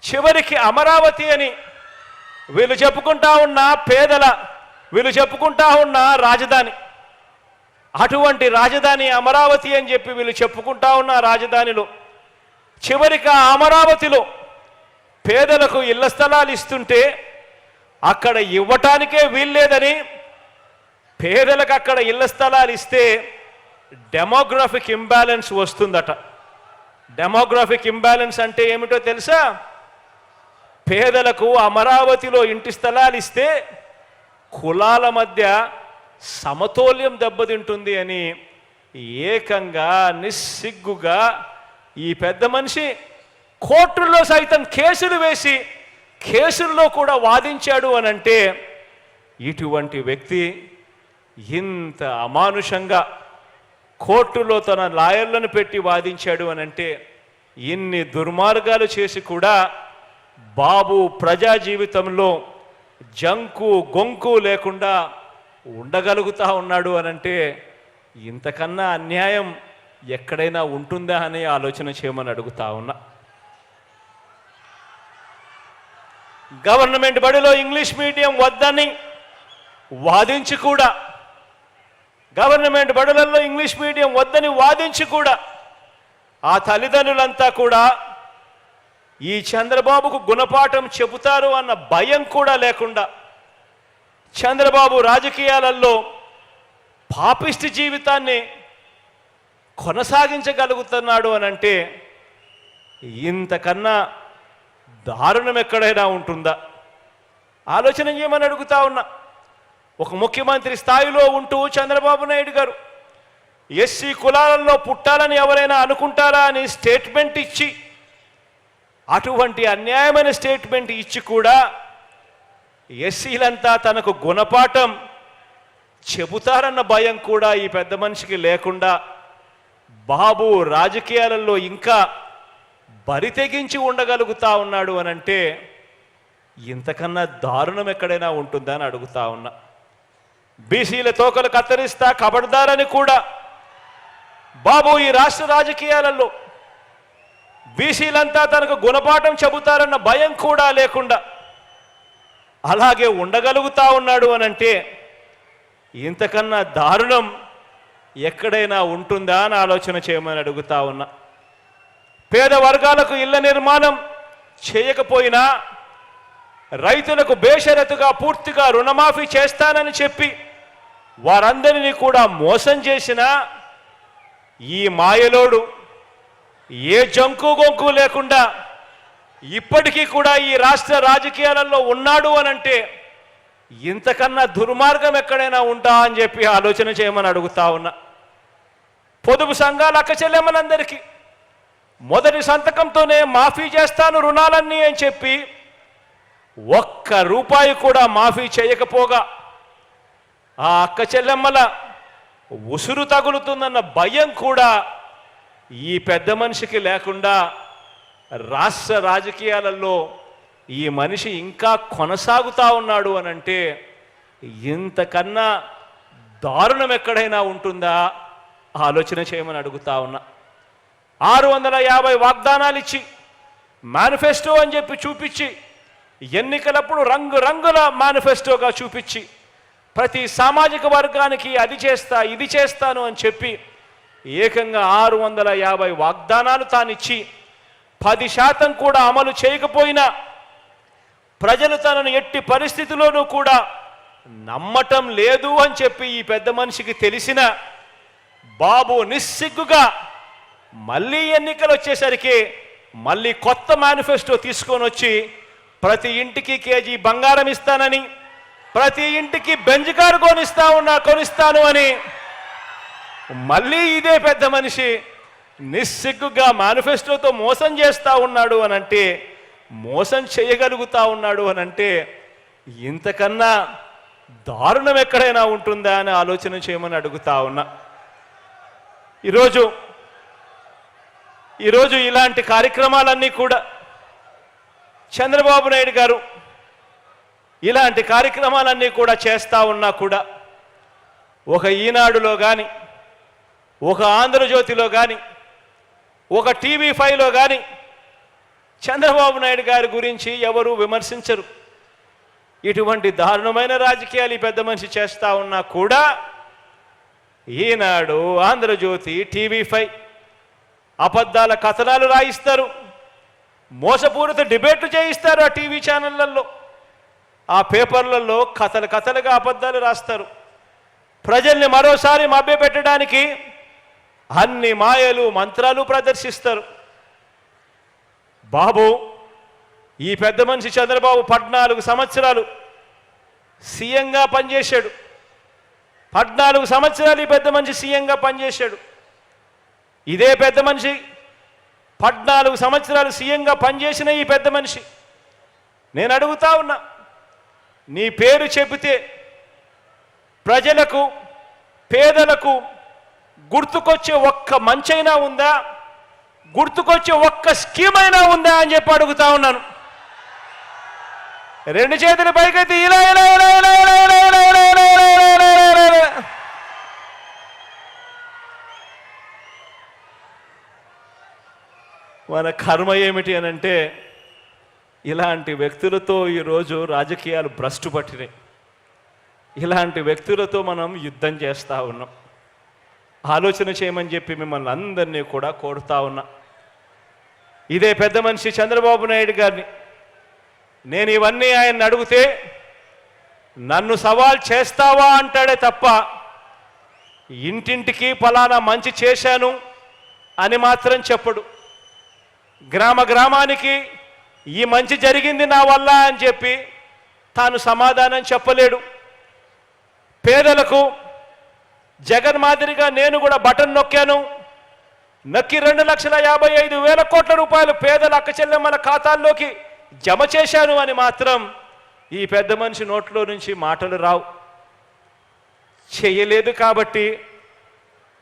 చివరికి అమరావతి అని వీళ్ళు చెప్పుకుంటా ఉన్న రాజధాని, అటువంటి రాజధాని అమరావతి అని చెప్పి వీళ్ళు చెప్పుకుంటా ఉన్న రాజధానిలో చివరికి అమరావతిలో పేదలకు ఇళ్ల స్థలాలు ఇస్తుంటే అక్కడ ఇవ్వటానికే వీల్లేదని, పేదలకు అక్కడ ఇళ్ల స్థలాలు ఇస్తే డెమోగ్రాఫిక్ ఇంబ్యాలెన్స్ వస్తుందట. డెమోగ్రాఫిక్ ఇంబ్యాలెన్స్ అంటే ఏమిటో తెలుసా? పేదలకు అమరావతిలో ఇంటి స్థలాలు ఇస్తే కులాల మధ్య సమతౌల్యం దెబ్బతింటుంది అని ఏకంగా నిస్సిగ్గుగా ఈ పెద్ద మనిషి కోర్టుల్లో సైతం కేసులు వేసి కేసుల్లో కూడా వాదించాడు అనంటే, ఇటువంటి వ్యక్తి ఇంత అమానుషంగా కోర్టులో తన లాయర్లను పెట్టి వాదించాడు అనంటే, ఇన్ని దుర్మార్గాలు చేసి కూడా బాబు ప్రజా జీవితంలో జంకు గొంకు లేకుండా ఉండగలుగుతా ఉన్నాడు అనంటే, ఇంతకన్నా అన్యాయం ఎక్కడైనా ఉంటుందా అని ఆలోచన చేయమని అడుగుతా ఉన్నా. గవర్నమెంట్ బడిలో ఇంగ్లీష్ మీడియం వద్దని వాదించి కూడా, గవర్నమెంట్ బడులలో ఇంగ్లీష్ మీడియం వద్దని వాదించి కూడా ఆ తల్లిదండ్రులంతా కూడా ఈ చంద్రబాబుకు గుణపాఠం చెబుతారు అన్న భయం కూడా లేకుండా చంద్రబాబు రాజకీయాలలో పాపిష్టి జీవితాన్ని కొనసాగించగలుగుతున్నాడు అనంటే, ఇంతకన్నా దారుణం ఎక్కడైనా ఉంటుందా? ఆలోచన చేయమని అడుగుతా ఉన్నా. ఒక ముఖ్యమంత్రి స్థాయిలో ఉంటూ చంద్రబాబు నాయుడు గారు ఎస్సీ కులాలలో పుట్టాలని ఎవరైనా అనుకుంటారా అని స్టేట్మెంట్ ఇచ్చి, అటువంటి అన్యాయమైన స్టేట్మెంట్ ఇచ్చి కూడా ఎస్సీలంతా తనకు గుణపాఠం చెబుతారన్న భయం కూడా ఈ పెద్ద మనిషికి లేకుండా బాబు రాజకీయాలలో ఇంకా బరి తెగించి ఉండగలుగుతా ఉన్నాడు అనంటే, ఇంతకన్నా దారుణం ఎక్కడైనా ఉంటుందా అని అడుగుతా ఉన్నా. బీసీల తోకలు కత్తిరిస్తా కబడ్దారని కూడా బాబు ఈ రాష్ట్ర రాజకీయాలలో బీసీలంతా తనకు గుణపాఠం చెబుతారన్న భయం కూడా లేకుండా అలాగే ఉండగలుగుతా ఉన్నాడు అనంటే, ఇంతకన్నా దారుణం ఎక్కడైనా ఉంటుందా అని ఆలోచన చేయమని అడుగుతా ఉన్నా. పేద వర్గాలకు ఇళ్ల నిర్మాణం చేయకపోయినా రైతులకు బేషరతుగా పూర్తిగా రుణమాఫీ చేస్తానని చెప్పి వారందరినీ కూడా మోసం చేసిన ఈ మాయలోడు ఏ జంకు గొంకు లేకుండా ఇప్పటికీ కూడా ఈ రాష్ట్ర రాజకీయాలలో ఉన్నాడు అనంటే ఇంతకన్నా దుర్మార్గం ఎక్కడైనా ఉంటా అని చెప్పి ఆలోచన చేయమని అడుగుతా ఉన్నా. పొదుపు సంఘాల అక్క చెల్లెమ్మలందరికీ మొదటి సంతకంతోనే మాఫీ చేస్తాను రుణాలన్నీ అని చెప్పి ఒక్క రూపాయి కూడా మాఫీ చేయకపోగా ఆ అక్క చెల్లెమ్మల ఉసురు తగులుతుందన్న భయం కూడా ఈ పెద్ద మనిషికి లేకుండా రాష్ట్ర రాజకీయాలలో ఈ మనిషి ఇంకా కొనసాగుతా ఉన్నాడు అనంటే ఇంతకన్నా దారుణం ఎక్కడైనా ఉంటుందా ఆలోచన చేయమని అడుగుతా ఉన్నా. 650 వాగ్దానాలు ఇచ్చి మేనిఫెస్టో అని చెప్పి చూపించి ఎన్నికలప్పుడు రంగురంగుల మేనిఫెస్టోగా చూపించి ప్రతి సామాజిక వర్గానికి అది చేస్తా ఇది చేస్తాను అని చెప్పి ఏకంగా 650 వాగ్దానాలు తానిచ్చి 10% కూడా అమలు చేయకపోయినా ప్రజలు తనను ఎట్టి పరిస్థితిలోనూ కూడా నమ్మటం లేదు అని చెప్పి ఈ పెద్ద మనిషికి తెలిసిన బాబు నిస్సిగ్గుగా మళ్ళీ ఎన్నికలు వచ్చేసరికి మళ్ళీ కొత్త మేనిఫెస్టో తీసుకొని వచ్చి ప్రతి ఇంటికి కేజీ బంగారం ఇస్తానని ప్రతి ఇంటికి బెంజ్ కారు కొనిస్తాను అని మళ్ళీ ఇదే పెద్ద మనిషి నిస్సిగ్గుగా మేనిఫెస్టోతో మోసం చేస్తా ఉన్నాడు అనంటే మోసం చేయగలుగుతా ఉన్నాడు అనంటే ఇంతకన్నా దారుణం ఎక్కడైనా ఉంటుందా అని ఆలోచన చేయమని అడుగుతా ఉన్నా. ఈరోజు ఇలాంటి కార్యక్రమాలన్నీ కూడా చంద్రబాబు నాయుడు గారు ఇలాంటి కార్యక్రమాలన్నీ కూడా చేస్తూ ఉన్నా కూడా ఒక ఈనాడులో కానీ ఒక ఆంధ్రజ్యోతిలో కానీ ఒక టీవీ5లో కానీ చంద్రబాబు నాయుడు గారి గురించి ఎవరు విమర్శించరు. ఇటువంటి దారుణమైన రాజకీయాలు ఈ పెద్ద మనిషి చేస్తూ ఉన్నా కూడా ఈనాడు ఆంధ్రజ్యోతి టీవీ5 అబద్ధాల కథనాలు రాయిస్తారు, మోసపూరిత డిబేట్లు చేయిస్తారు. ఆ టీవీ ఛానళ్లలో ఆ పేపర్లలో కథలుగా అబద్ధాలు రాస్తారు. ప్రజల్ని మరోసారి మభ్యపెట్టడానికి అన్ని మాయలు మంత్రాలు ప్రదర్శిస్తారు. బాబు ఈ పెద్ద మనిషి చంద్రబాబు 14 సంవత్సరాలు సీఎంగా పనిచేశాడు. 14 సంవత్సరాలు ఈ పెద్ద మనిషి సీఎంగా పనిచేశాడు. ఇదే పెద్ద మనిషి 14 సంవత్సరాలు సీఎంగా పనిచేసిన ఈ పెద్ద మనిషి నేను అడుగుతా ఉన్నా, నీ పేరు చెబితే ప్రజలకు పేదలకు గుర్తుకొచ్చే ఒక్క మంచైనా ఉందా, గుర్తుకొచ్చే ఒక్క స్కీమ్ అయినా ఉందా అని చెప్పి అడుగుతా ఉన్నాను. 2 చేతులు పైకెత్తి ఇలా ఇలా ఇలా ఇలా ఇలా ఇలా ఇలా ఇలా ఇలా ఇలా ఇలా ఇలా. మన కర్మ ఏమిటి అనంటే ఇలాంటి వ్యక్తులతో ఈరోజు రాజకీయాలు భ్రష్టు పట్టినాయి. ఇలాంటి వ్యక్తులతో మనం యుద్ధం చేస్తూ ఉన్నాం. ఆలోచన చేయమని చెప్పి మిమ్మల్ని అందరినీ కూడా కోరుతా ఉన్నా. ఇదే పెద్ద మనిషి చంద్రబాబు నాయుడు గారిని నేను ఇవన్నీ ఆయన అడిగితే నన్ను సవాల్ చేస్తావా అంటాడే తప్ప ఇంటింటికి ఫలానా మంచి చేశాను అని మాత్రం చెప్పడు. గ్రామానికి ఈ మంచి జరిగింది నా వల్ల అని చెప్పి తాను సమాధానం చెప్పలేడు. పేదలకు జగన్ మాదిరిగా నేను కూడా బటన్ నొక్కాను, నొక్కి 2,55,000 కోట్ల రూపాయలు పేదల అక్క చెల్లెమ్మల ఖాతాల్లోకి జమ చేశాను అని మాత్రం ఈ పెద్ద మనిషి నోట్లో నుంచి మాటలు రావు. చేయలేదు కాబట్టి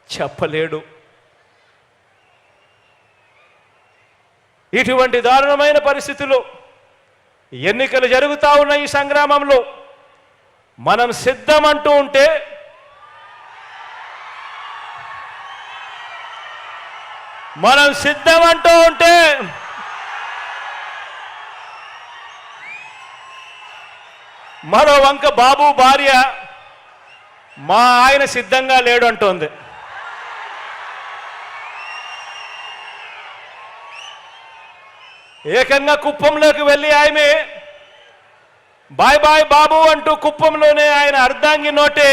చెప్పలేడు. ఇటువంటి దారుణమైన పరిస్థితుల్లో ఎన్నికలు జరుగుతూ ఉన్న ఈ సంగ్రామంలో మనం సిద్ధమంటూ ఉంటే మరో వంక బాబు భార్య మా ఆయన సిద్ధంగా లేడు అంటోంది. ఏకంగా కుప్పంలోకి వెళ్ళి ఆమె బాయ్ బాయ్ బాబు అంటూ కుప్పంలోనే ఆయన అర్ధాంగి నోటే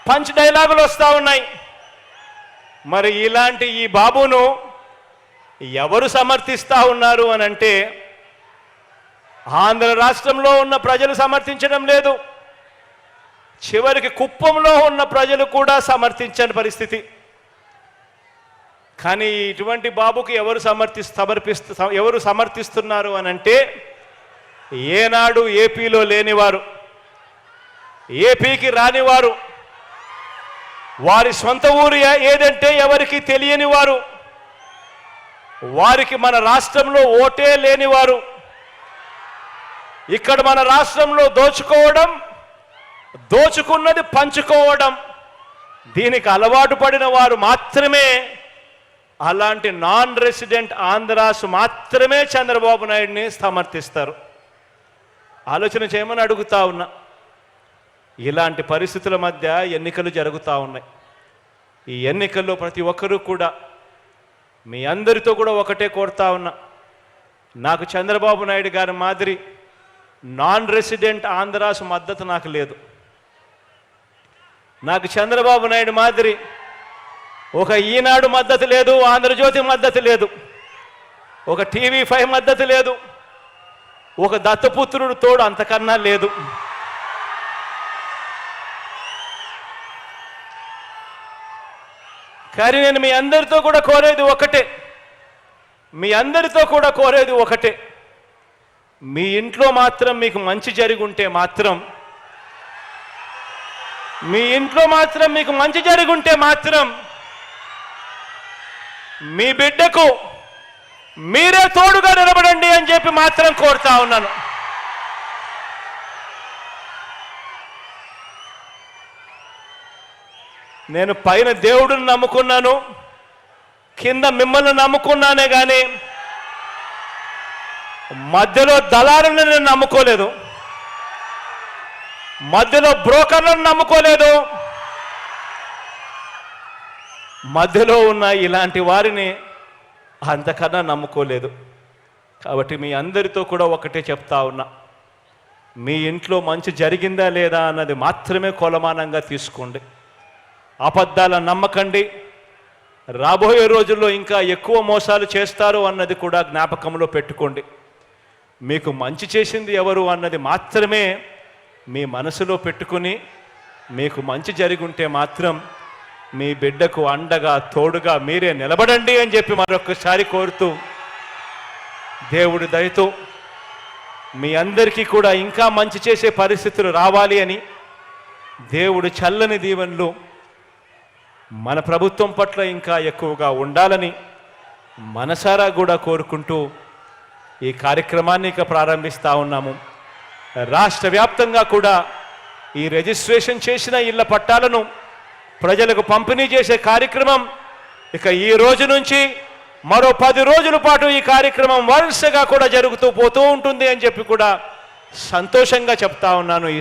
పంచ్ డైలాగులు వస్తూ ఉన్నాయి. మరి ఇలాంటి ఈ బాబును ఎవరు సమర్థిస్తూ ఉన్నారు అని అంటే ఆంధ్ర రాష్ట్రంలో ఉన్న ప్రజలు సమర్థించడం లేదు. చివరికి కుప్పంలో ఉన్న ప్రజలు కూడా సమర్థించని పరిస్థితి. కానీ ఇటువంటి బాబుకి ఎవరు సమర్థిస్తున్నారు అని అంటే ఏనాడు ఏపీలో లేనివారు, ఏపీకి రానివారు, వారి సొంత ఊరు ఏదంటే ఎవరికి తెలియని వారు, వారికి మన రాష్ట్రంలో ఓటే లేనివారు, ఇక్కడ మన రాష్ట్రంలో దోచుకోవడం, దోచుకున్నది పంచుకోవడం, దీనికి అలవాటు పడిన వారు మాత్రమే, అలాంటి నాన్ రెసిడెంట్ ఆంధ్రాస్ మాత్రమే చంద్రబాబు నాయుడిని సమర్థిస్తారు. ఆలోచన చేయమని అడుగుతా ఉన్నా. ఇలాంటి పరిస్థితుల మధ్య ఎన్నికలు జరుగుతూ ఉన్నాయి. ఈ ఎన్నికల్లో ప్రతి ఒక్కరూ కూడా మీ అందరితో కూడా ఒకటే కోరుతా ఉన్నా, నాకు చంద్రబాబు నాయుడు గారి మాదిరి నాన్ రెసిడెంట్ ఆంధ్రాస్ మద్దతు నాకు లేదు. నాకు చంద్రబాబు నాయుడు మాదిరి ఒక ఈనాడు మద్దతు లేదు, ఆంధ్రజ్యోతి మద్దతు లేదు, ఒక TV5 మద్దతు లేదు, ఒక దత్తపుత్రుడు తోడు అంతకన్నా లేదు. కానీ నేను మీ అందరితో కూడా కోరేది ఒకటే, మీ అందరితో కూడా కోరేది ఒకటే, మీ ఇంట్లో మాత్రం మీకు మంచి జరిగి ఉంటే మాత్రం, మీ ఇంట్లో మాత్రం మీకు మంచి జరిగి ఉంటే మాత్రం మీ బిడ్డకు మీరే తోడుగా నిలబడండి అని చెప్పి మాత్రం కోరుతా ఉన్నాను. నేను పైన దేవుడిని నమ్ముకున్నాను, కింద మిమ్మల్ని నమ్ముకున్నానే కానీ మధ్యలో దళారులను నేను నమ్ముకోలేదు, మధ్యలో బ్రోకర్లను నమ్ముకోలేదు, మధ్యలో ఉన్న ఇలాంటి వారిని అంతకన్నా నమ్ముకోలేదు. కాబట్టి మీ అందరితో కూడా ఒకటే చెప్తా ఉన్నా, మీ ఇంట్లో మంచి జరిగిందా లేదా అన్నది మాత్రమే కొలమానంగా తీసుకోండి. అబద్ధాల నమ్మకండి. రాబోయే రోజుల్లో ఇంకా ఎక్కువ మోసాలు చేస్తారు అన్నది కూడా జ్ఞాపకంలో పెట్టుకోండి. మీకు మంచి చేసింది ఎవరు అన్నది మాత్రమే మీ మనసులో పెట్టుకుని, మీకు మంచి జరిగి ఉంటే మాత్రం మీ బిడ్డకు అండగా తోడుగా మీరే నిలబడండి అని చెప్పి మరొకసారి కోరుతూ, దేవుడి దయతో మీ అందరికీ కూడా ఇంకా మంచి చేసే పరిస్థితులు రావాలి అని, దేవుడి చల్లని దీవెనలు మన ప్రభుత్వం పట్ల ఇంకా ఎక్కువగా ఉండాలని మనసారా కూడా కోరుకుంటూ ఈ కార్యక్రమాన్ని ఇక ప్రారంభిస్తూ ఉన్నాము. రాష్ట్ర వ్యాప్తంగా కూడా ఈ రిజిస్ట్రేషన్ చేసిన ఇళ్ల పట్టాలను ప్రజలకు పంపిణీ చేసే కార్యక్రమం ఇక ఈ రోజు నుంచి మరో 10 రోజుల పాటు ఈ కార్యక్రమం వరుసగా కూడా జరుగుతూ పోతూ ఉంటుంది అని చెప్పి కూడా సంతోషంగా చెప్తా ఉన్నాను. ఈ